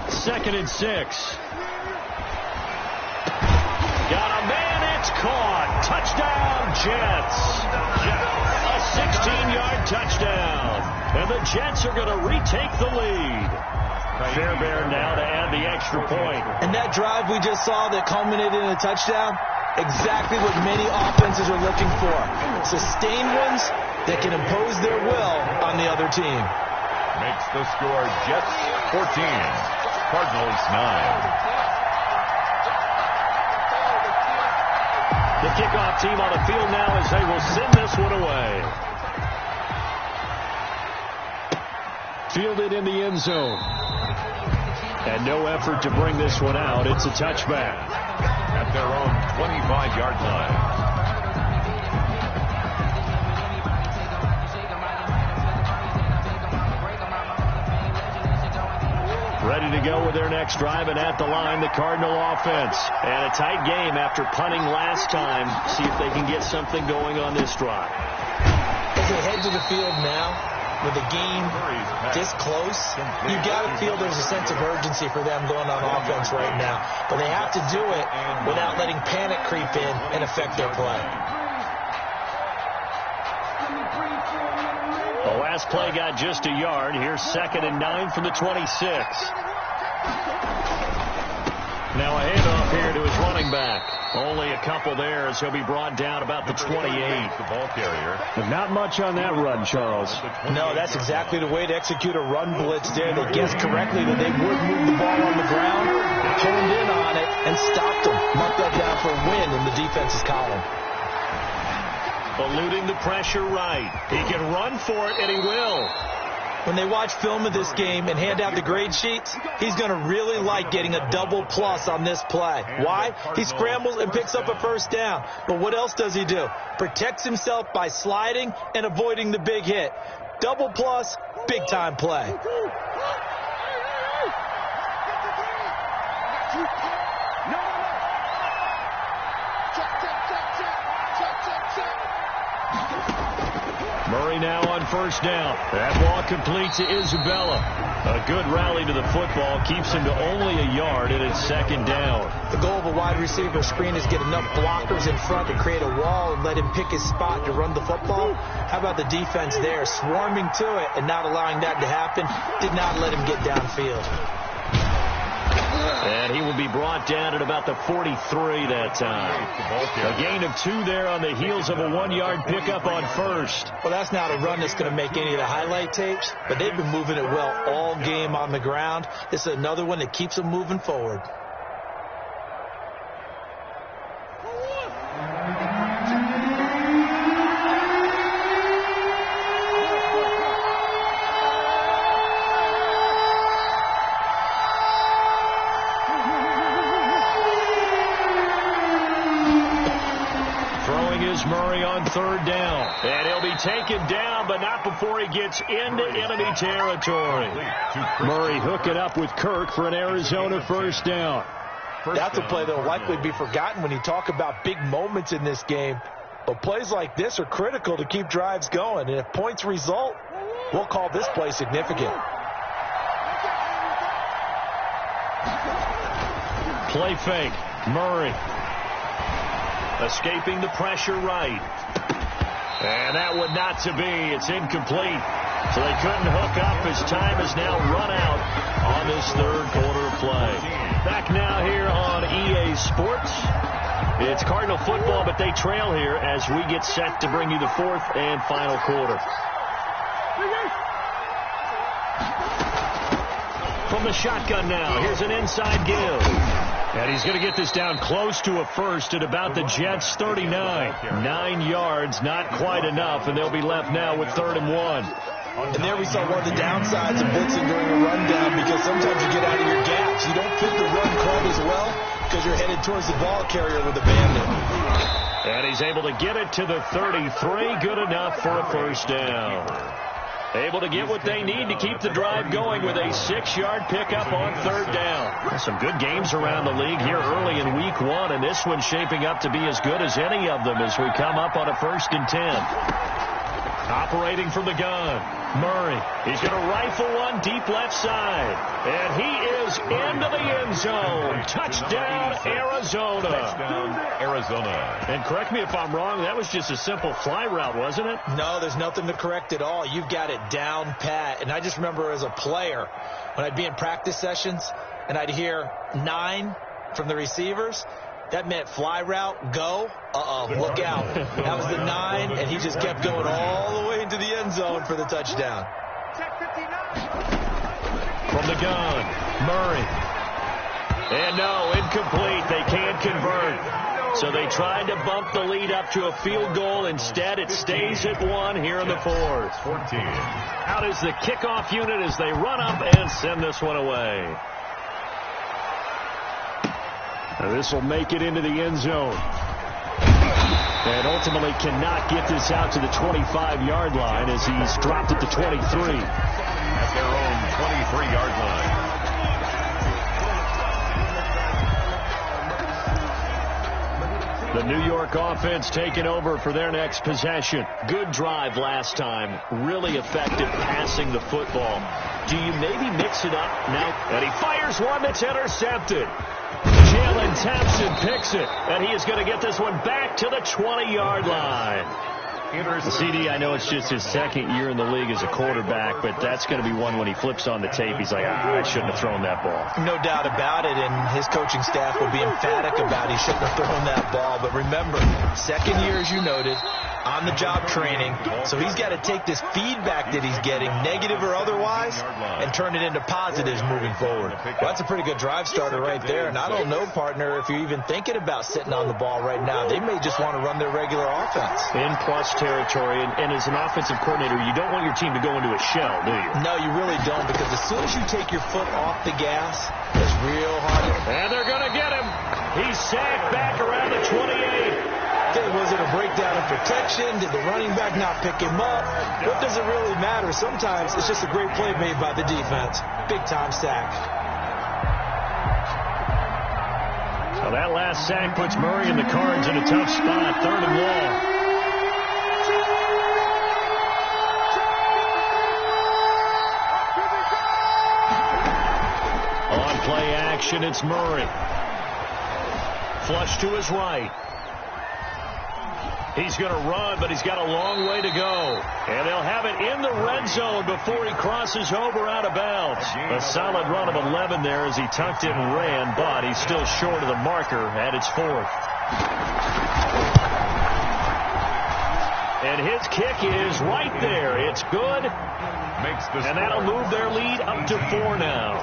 2nd and 6. Got a man. It's caught. Touchdown, Jets. A 16-yard touchdown. And the Jets are going to retake the lead. Fairbairn now to add the extra point. And that drive we just saw that culminated in a touchdown, exactly what many offenses are looking for. Sustained ones that can impose their will on the other team. Makes the score Jets 14, Cardinals 9. The kickoff team on the field now as they will send this one away. Fielded in the end zone. And no effort to bring this one out. It's a touchback. At their own 25-yard line. Ready to go with their next drive, and at the line, the Cardinal offense. And a tight game after punting last time. See if they can get something going on this drive. As they head to the field now, with the game this close, you got to feel there's a sense of urgency for them going on offense right now. But they have to do it without letting panic creep in and affect their play. The last play got just a yard. Here's 2nd and 9 from the 26. Now a handoff here to his running back. Only a couple there as he'll be brought down about the 28. The ball carrier. But not much on that run, Charles. No, that's exactly the way to execute a run blitz there. They guessed correctly that they would move the ball on the ground, honed in on it, and stopped them. Marked that down for a win in the defense's column. Eluding the pressure right. He can run for it, and he will. When they watch film of this game and hand out the grade sheets, he's going to really like getting a double plus on this play. Why? He scrambles and picks up a first down. But what else does he do? Protects himself by sliding and avoiding the big hit. Double plus, big time play. Murray now on first down. That ball complete to Isabella. A good rally to the football keeps him to only a yard, and it's 2nd down. The goal of a wide receiver screen is get enough blockers in front to create a wall and let him pick his spot to run the football. How about the defense there, swarming to it and not allowing that to happen? Did not let him get downfield. And he will be brought down at about the 43 that time. A gain of 2 there on the heels of a 1-yard pickup on first. Well, that's not a run that's going to make any of the highlight tapes, but they've been moving it well all game on the ground. This is another one that keeps them moving forward. Murray on third down. And he'll be taken down, but not before he gets into enemy territory. Murray hooking up with Kirk for an Arizona first down. That's a play that will likely be forgotten when you talk about big moments in this game. But plays like this are critical to keep drives going. And if points result, we'll call this play significant. Play fake. Murray escaping the pressure right. And that would not to be. It's incomplete. So they couldn't hook up. His time is now run out on this third quarter of play. Back now here on EA Sports. It's Cardinal football, but they trail here as we get set to bring you the fourth and final quarter. From the shotgun now, here's an inside give. And he's going to get this down close to a first at about the Jets' 39. 9 yards, not quite enough, and they'll be left now with 3rd and 1. And there we saw one of the downsides of blitzing during a rundown, because sometimes you get out of your gaps. You don't fit the run club as well because you're headed towards the ball carrier with a bandit. And he's able to get it to the 33. Good enough for a first down. Able to get what they need to keep the drive going with a 6-yard pickup on 3rd down. Some good games around the league here early in week 1, and this one's shaping up to be as good as any of them as we come up on a 1st and 10. Operating from the gun, Murray. He's going to rifle one deep left side. And he is into the end zone. Touchdown, Arizona. Touchdown, Arizona. And correct me if I'm wrong, that was just a simple fly route, wasn't it? No, there's nothing to correct at all. You've got it down pat. And I just remember as a player, when I'd be in practice sessions and I'd hear 9 from the receivers, that meant fly route, go, look out. That was the 9, and he just kept going all the way into the end zone for the touchdown. From the gun, Murray. And no, incomplete. They can't convert. So they tried to bump the lead up to a field goal. Instead, it stays at 1 here in the 4th. 14. Out is the kickoff unit as they run up and send this one away. Now this will make it into the end zone. And ultimately cannot get this out to the 25-yard line as he's dropped at the 23. At their own 23-yard line. The New York offense taking over for their next possession. Good drive last time. Really effective passing the football. Do you maybe mix it up now? And he fires one that's intercepted. Jalen Thompson picks it, and he is going to get this one back to the 20-yard line. The CD, I know it's just his 2nd year in the league as a quarterback, but that's going to be one when he flips on the tape. He's like, I shouldn't have thrown that ball. No doubt about it, and his coaching staff will be emphatic about he shouldn't have thrown that ball. But remember, 2nd year, as you noted, on-the-job training. So he's got to take this feedback that he's getting, negative or otherwise, and turn it into positives moving forward. Well, that's a pretty good drive starter right there. And I don't know, partner, if you're even thinking about sitting on the ball right now. They may just want to run their regular offense. In plus territory, and as an offensive coordinator, you don't want your team to go into a shell, do you? No, you really don't, because as soon as you take your foot off the gas, it's real hard. And they're going to get him. He's sacked back around the 28. Was it a breakdown of protection? Did the running back not pick him up? What does it really matter? Sometimes it's just a great play made by the defense. Big-time sack. Well, that last sack puts Murray and the Cards in a tough spot. 3rd and long. On play action, it's Murray. Flush to his right. He's going to run, but he's got a long way to go. And they'll have it in the red zone before he crosses over out of bounds. A solid run of 11 there as he tucked it and ran, but he's still short of the marker at its 4th. And his kick is right there. It's good. And that'll move their lead up to 4 now.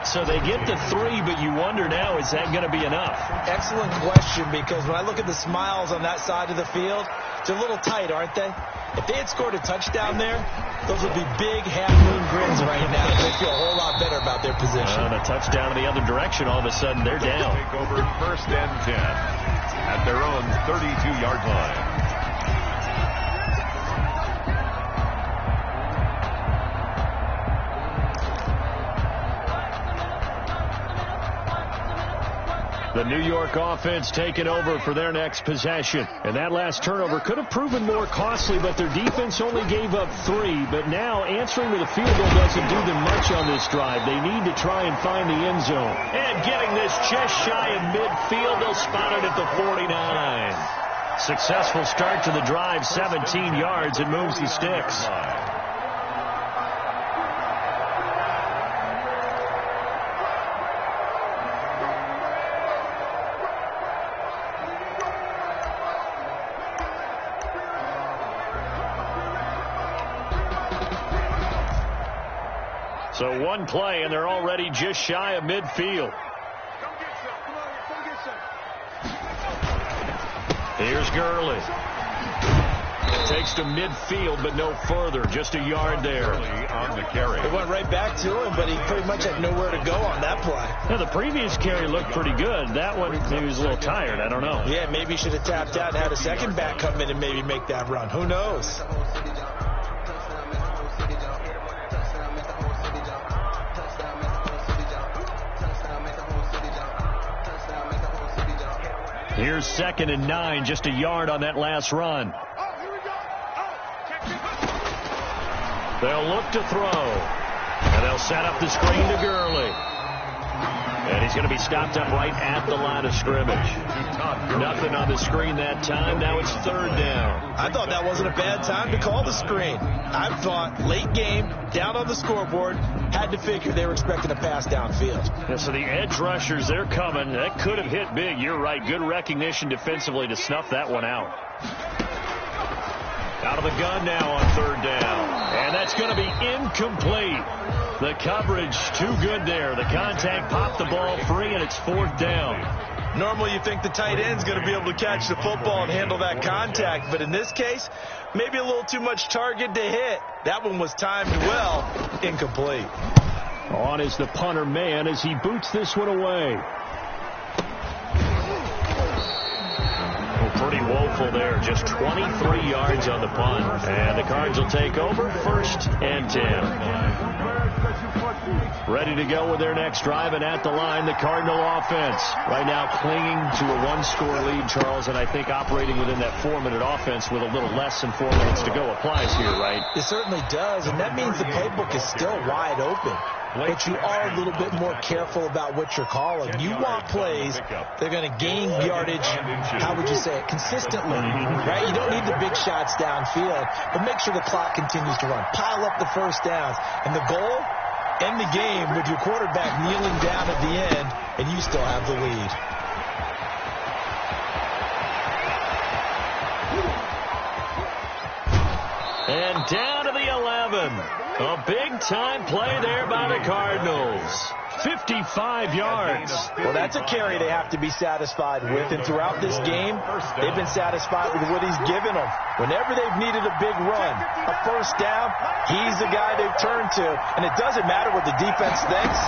So they get to 3, but you wonder now, is that going to be enough? Excellent question, because when I look at the smiles on that side of the field, they're a little tight, aren't they? If they had scored a touchdown there, those would be big half-moon grins right now. They feel a whole lot better about their position. And a touchdown in the other direction, all of a sudden they're down. Take over 1st and 10 at their own 32-yard line. The New York offense taking over for their next possession. And that last turnover could have proven more costly, but their defense only gave up 3. But now answering with a field goal doesn't do them much on this drive. They need to try and find the end zone. And getting this just shy of midfield, they'll spot it at the 49. Successful start to the drive, 17 yards, and moves the sticks. So one play, and they're already just shy of midfield. Here's Gurley. Takes to midfield, but no further. Just a yard there. On the carry. It went right back to him, but he pretty much had nowhere to go on that play. Now, the previous carry looked pretty good. That one, maybe he was a little tired. I don't know. Yeah, maybe he should have tapped out and had a second back come in and maybe make that run. Who knows? Here's 2nd and 9, just a yard on that last run. They'll look to throw. And they'll set up the screen to Gurley. And he's going to be stopped up right at the line of scrimmage. Nothing on the screen that time. Now it's 3rd down. I thought that wasn't a bad time to call the screen. I thought late game, down on the scoreboard, had to figure they were expecting a pass downfield. Yeah, so the edge rushers, they're coming. That could have hit big. You're right. Good recognition defensively to snuff that one out. Out of the gun now on 3rd down. And that's going to be incomplete. The coverage too good there. The contact popped the ball free, and it's 4th down. Normally you think the tight end's going to be able to catch the football and handle that contact, but in this case, maybe a little too much target to hit. That one was timed well. Incomplete. On is the punter man as he boots this one away. Pretty woeful there. Just 23 yards on the punt. And the Cards will take over 1st and 10. Ready to go with their next drive, and at the line, the Cardinal offense. Right now clinging to a 1-score lead, Charles, and I think operating within that 4-minute offense with a little less than 4 minutes to go applies here, right? It certainly does, and that means the playbook is still wide open. But you are a little bit more careful about what you're calling. You want plays they're going to gain yardage, how would you say it, consistently, right? You don't need the big shots downfield, but make sure the clock continues to run. Pile up the first downs. And the goal, end the game with your quarterback kneeling down at the end, and you still have the lead. And down to the 11. A big-time play there by the Cardinals. 55 yards. Well, that's a carry they have to be satisfied with. And throughout this game, they've been satisfied with what he's given them. Whenever they've needed a big run, a first down, he's the guy they've turned to. And it doesn't matter what the defense thinks.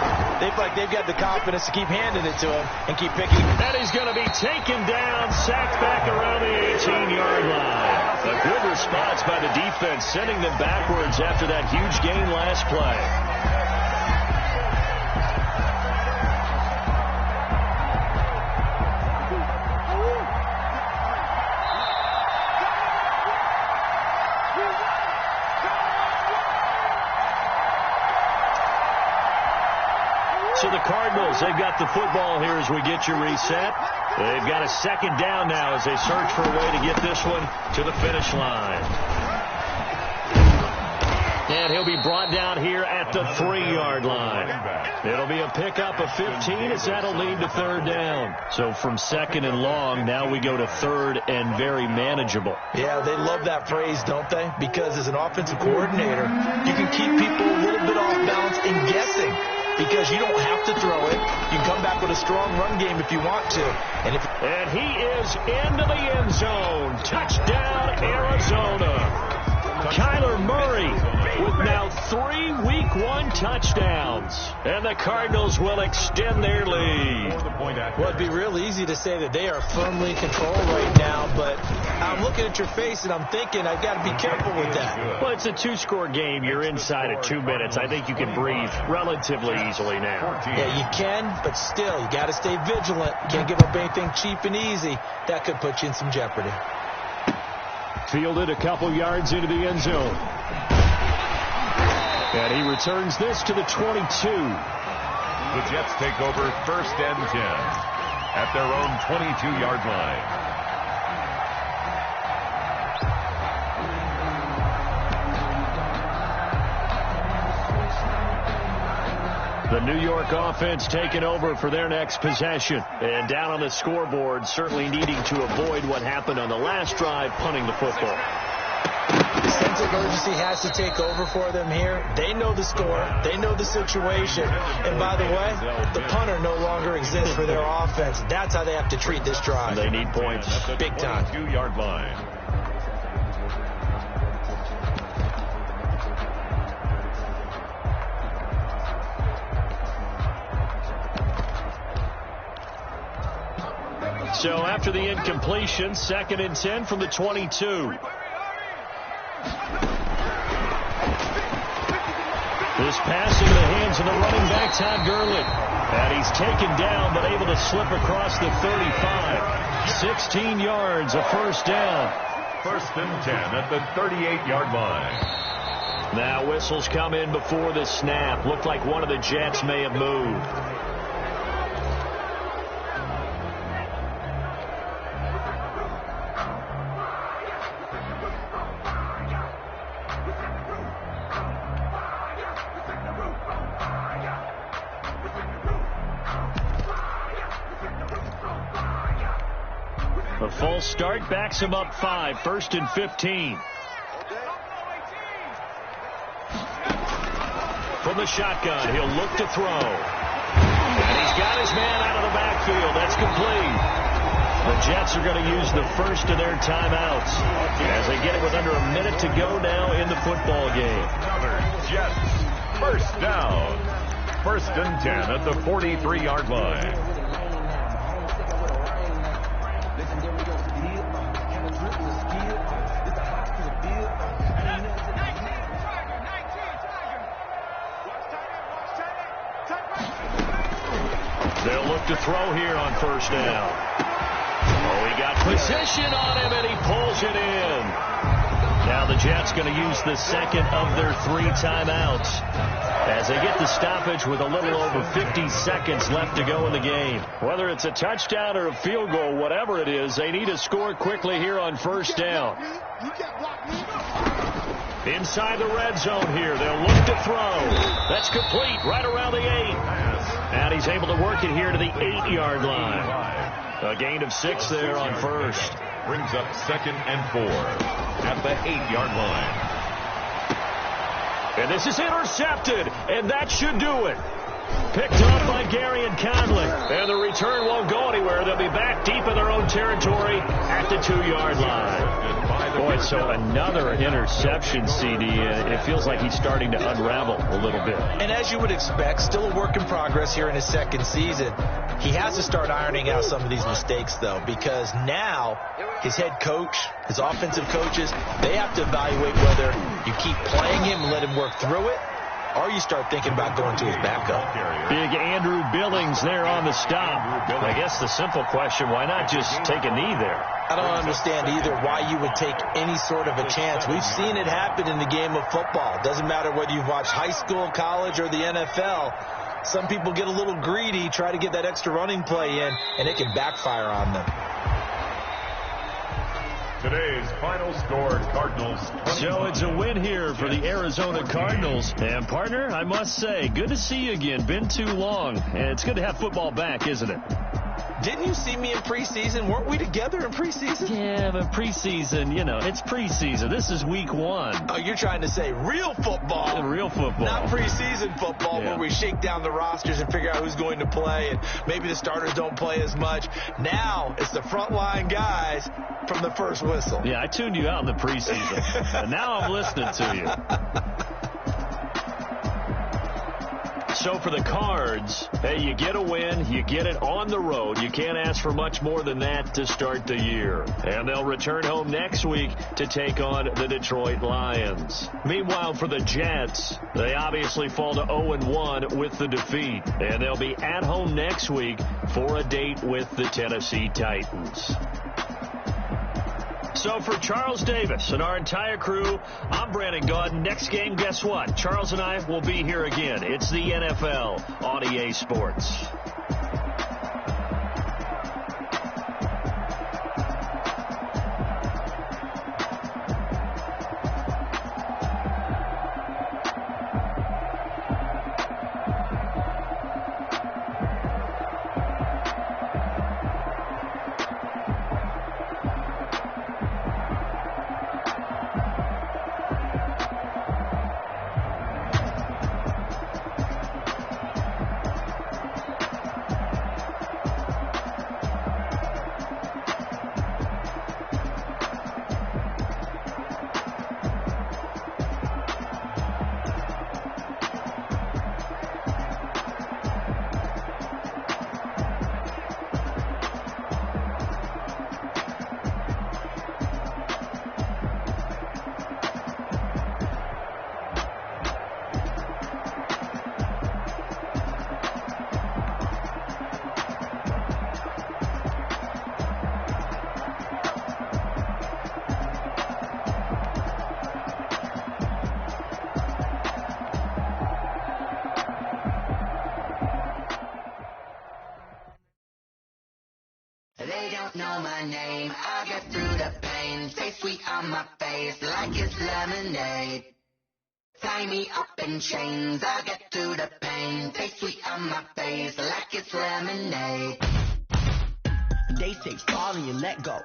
They feel like they've got the confidence to keep handing it to him and keep picking. And he's going to be taken down, sacked back around the 18-yard line. A good response by the defense, sending them backwards after that huge gain last play. So the Cardinals, they've got the football here as we get you reset. They've got a 2nd down now as they search for a way to get this one to the finish line. And he'll be brought down here at the 3-yard line. It'll be a pickup of 15 as that'll lead to 3rd down. So from 2nd and long, now we go to 3rd and very manageable. Yeah, they love that phrase, don't they? Because as an offensive coordinator, you can keep people a little bit off balance and guessing. Because you don't have to throw it. You can come back with a strong run game if you want to. And he is into the end zone. Touchdown, Arizona. Kyler Murray with now 3 Week 1 touchdowns. And the Cardinals will extend their lead. Well, it'd be real easy to say that they are firmly in control right now, but I'm looking at your face and I'm thinking I've got to be careful with that. Well, it's a 2-score game. You're inside at 2 minutes. I think you can breathe relatively easily now. Yeah, you can, but still, you got to stay vigilant. Can't give up anything cheap and easy. That could put you in some jeopardy. Fielded a couple yards into the end zone. And he returns this to the 22. The Jets take over 1st and 10 at their own 22-yard line. The New York offense taking over for their next possession. And down on the scoreboard, certainly needing to avoid what happened on the last drive, punting the football. The sense of urgency has to take over for them here. They know the score. They know the situation. And by the way, the punter no longer exists for their offense. That's how they have to treat this drive. They need points. Big time. 2-yard line. So after the incompletion, 2nd and 10 from the 22. This pass into the hands of the running back, Todd Gurley. And he's taken down, but able to slip across the 35. 16 yards, a first down. 1st and 10 at the 38-yard line. Now whistles come in before the snap. Looked like one of the Jets may have moved. A false start backs him up 5. 1st and 15. From the shotgun, he'll look to throw. And he's got his man out of the backfield. That's complete. The Jets are going to use the first of their timeouts as they get it with under a minute to go now in the football game. Jets, 1st down. 1st and 10 at the 43-yard line. They'll look to throw here on 1st down. Oh, he got position on him, and he pulls it in. Now the Jets going to use the 2nd of their 3 timeouts as they get the stoppage with a little over 50 seconds left to go in the game. Whether it's a touchdown or a field goal, whatever it is, they need to score quickly here on 1st down. Inside the red zone here, they'll look to throw. That's complete right around the 8. And he's able to work it here to the 8-yard line. A gain of 6 there on 1st. Brings up 2nd and 4 at the 8-yard line. And this is intercepted, and that should do it. Picked up by Gary and Conley. And the return won't go anywhere. They'll be back deep in their own territory at the 2-yard line. Boy, so another interception, CD. It feels like he's starting to unravel a little bit. And as you would expect, still a work in progress here in his 2nd season. He has to start ironing out some of these mistakes, though, because now his head coach, his offensive coaches, they have to evaluate whether you keep playing him and let him work through it, or you start thinking about going to his backup. Big Andrew Billings there on the stop. I guess the simple question, why not just take a knee there? I don't understand either why you would take any sort of a chance. We've seen it happen in the game of football. It doesn't matter whether you've watched high school, college, or the NFL. Some people get a little greedy, try to get that extra running play in, and it can backfire on them. Today's final score, Cardinals 25. So it's a win here for the Arizona Cardinals. And, partner, I must say, good to see you again. Been too long. And it's good to have football back, isn't it? Didn't you see me in preseason? Weren't we together in preseason? Yeah, but preseason, it's preseason. This is week 1. Oh, you're trying to say real football. Real football. Not preseason football where we shake down the rosters and figure out who's going to play, and maybe the starters don't play as much. Now it's the frontline guys from the first whistle. Yeah, I tuned you out in the preseason, and now I'm listening to you. So for the Cards, hey, you get a win, you get it on the road. You can't ask for much more than that to start the year. And they'll return home next week to take on the Detroit Lions. Meanwhile, for the Jets, they obviously fall to 0-1 with the defeat. And they'll be at home next week for a date with the Tennessee Titans. So for Charles Davis and our entire crew, I'm Brandon Gaudin. Next game, guess what? Charles and I will be here again. It's the NFL on EA Sports. They don't know my name, I'll get through the pain. Stay sweet on my face like it's lemonade. Tie me up in chains, I'll get through the pain. Stay sweet on my face like it's lemonade. They say fall and you let go,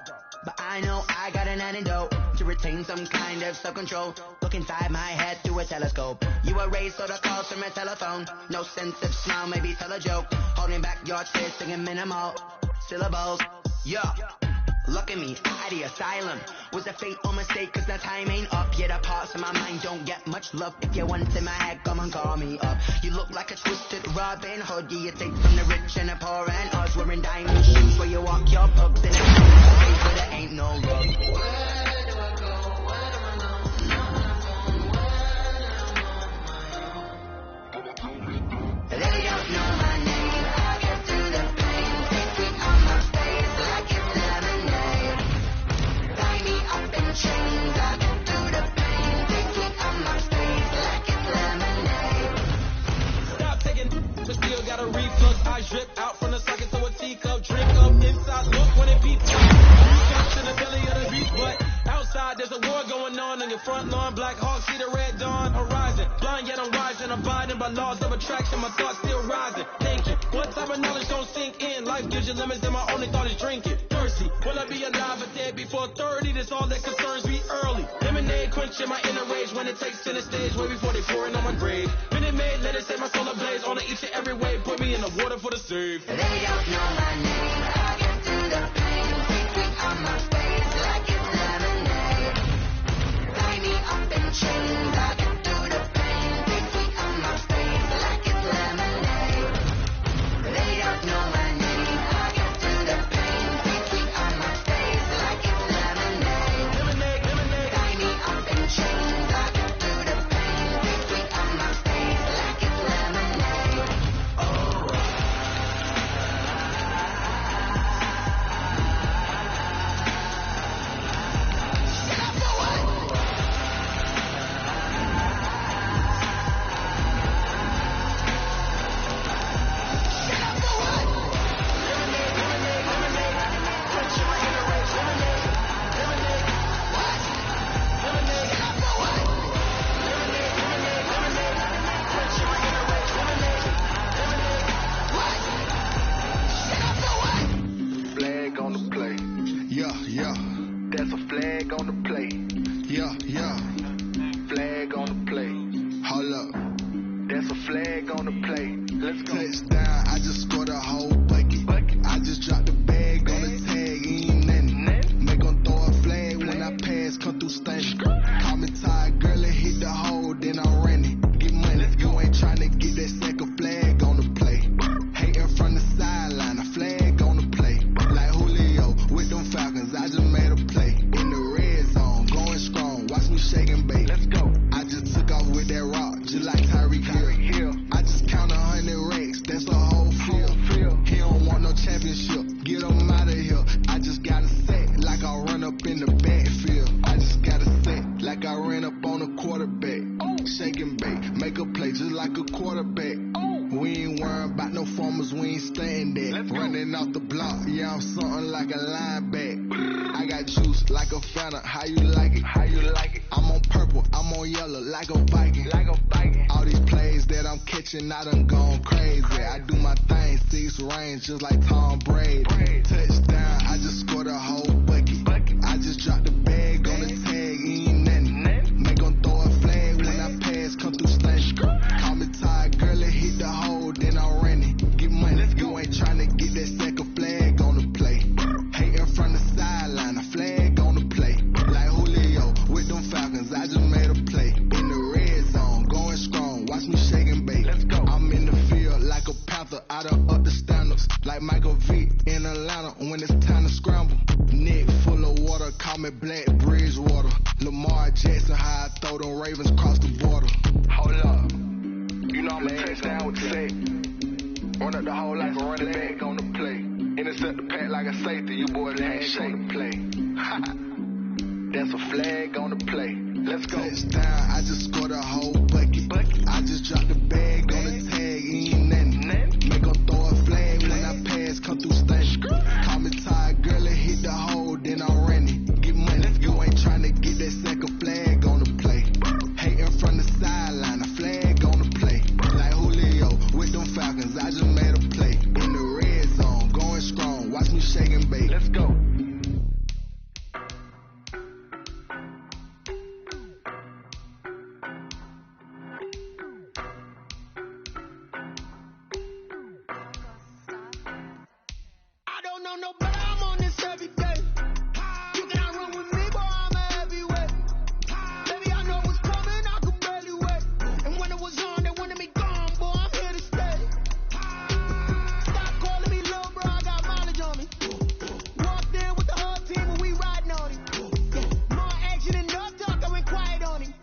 but I know I got an antidote to retain some kind of self-control. Look inside my head through a telescope. You erase all the calls from a telephone. No sense of smile, maybe tell a joke. Holding back your tears, singing minimal syllables. Yeah, look at me, out of the asylum. Was a fate or mistake, cause the time ain't up. Yet the parts of my mind don't get much love. If you want in my head, come and call me up. You look like a twisted Robin Hood. Yeah, you take from the rich and the poor and us. Wearing diamond shoes where you walk your pugs in a place where there ain't no rug. Where do I go? Where do I know? They don't know my name, I'll get through the pain. Stay sweet on my face like it's lemonade. Tie me up in chains, I'll get through the pain. Stay sweet on my face like it's lemonade. Stop taking, but still got a reflux. I drip out from the socket to a teacup. Drink up inside, look when it beats up. You jump in the belly of the beast, but outside there's a war going on your front lawn. Black Hawk, see the red dawn horizon. Blind yet I'm rising, abiding by laws of attraction. My thoughts still rising, thinking. What type of knowledge don't sink in? Life gives you limits and my only thought is drinking. Thirsty, will I be alive or dead before 30? That's all that concerns me early. Lemonade quenching my inner rage when it takes center stage. Way before they pour it on my grave. Minute Maid, let it set my soul ablaze. On each and every way, put me in the water for the save. They don't know my name, I'll get through the pain. Stay sweet on my face like it's lemonade. Tie me up in chains, I'll get through the pain. Stay sweet on my face like it's lemonade. They don't know my name, I'll get through the pain. Stay sweet on my face like it's lemonade. Lemonade, lemonade. Tie me up in chains, I'll get through the pain. Stay sweet on my face like it's lemonade. Oh. Let's go. Touchdown, I just scored a whole bucket. I just dropped the bag on the tag, ain't nothing. Make 'em throw a flag when I pass, come through stunning. Call me tired, girl, and hit the hole, then I'm running. Get money, you ain't tryna get that second flag on the play. Hating from the sideline, a flag on the play. Like Julio with them Falcons, I just made a play. In the red zone, going strong, watch me shake and bake. Let's go. I just took off with that rock, just like Tyreek Hill. I just count 100 racks, that's a whole field. He don't want no championship, get him out of here. I just got a set, like I run up in the backfield. I just got a set, like I ran up on a quarterback. Shake and bake, make a play just like a quarterback. We ain't worrying about no formers, we ain't staying there. Running off the block, yeah, I'm something like a linebacker. I got juice like a Fanta, how you like it? I'm on purple, I'm on yellow, like a Viking. All these plays that I'm catching, I done gone crazy. I do my thing, 6 range, just like Tom Brady. Touchdown, I just scored a whole bucket. I just dropped the bag on the tag, ain't nothing. Make 'em throw a flag when I pass, come through stunning. Call me tired, girl, and hit the hole, then I'm running. Get money, you ain't tryna get that second flag on the play. Hating from the sideline, a flag on the play. Like Julio with them Falcons, I just made a play. In the red zone, going strong, watch me shake and bake. Let's go. I'm in the field like a panther, I done up the standards. Like Michael V in Atlanta when it's time to scramble. Neck full of water, call me Black Bridgewater. Lamar Jackson, how I throw them Ravens across the border. Hold up, you know I'm a touchdown with the sack. Run up the hole like a running back on the play. Intercept the pack like a safety, you boys ain't shake the play. That's a flag on the play. Let's go. Touchdown, I just scored a whole bucket. I just dropped the bag on the tag, ain't nothing. Make 'em throw a flag when I pass, come through stunning. Call me tired, girl, and hit the hole, then I'm running. Get money, you ain't tryna get that second flag on the play. Hating from the sideline, a flag on the play. Like Julio with them Falcons, I just made a play. In the red zone, going strong, watch me shake and bake. Let's go. I don't know no better, I'm on this every day. You cannot run with me, boy, I'm a heavyweight. Baby, I know what's coming, I could barely wait. And when it was on, they wanted me gone, boy, I'm here to stay. Stop calling me little bro, I got mileage on me. Walked in with the whole team and we riding on it. More action and no talk, I went quiet on him.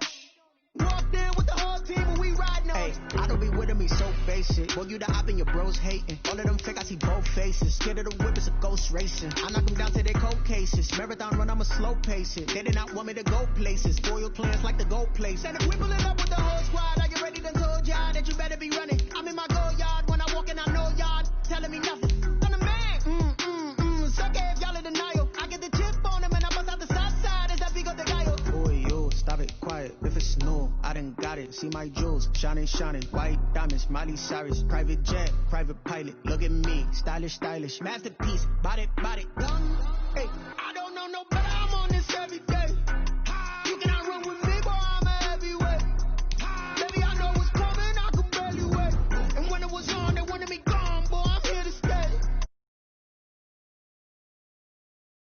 Walked in with the whole team and we riding on it. I don't be with me so basic. Boy, you the op and your bros hating. All of them fake, I see both faces. Scared of the whip, it's a ghost racing. I knock them down to their cold cases. Marathon run, I'm a slow pace it. They did not want me to go places. Spoil plans like the gold place. And if we pulling up with the whole squad, I get ready to told y'all that you better be running. I'm in my go yard when I walk in, I know y'all telling me nothing. I'm the man. Suck it if y'all in denial. I get the chip on them and I bust out the south side as that big up the guy. Boy, yo, stop it, quiet. If it's snow, I done got it. See my jewels, shining, white diamonds, Miley Cyrus, private jet, private pilot. Look at me, stylish, masterpiece, body, go.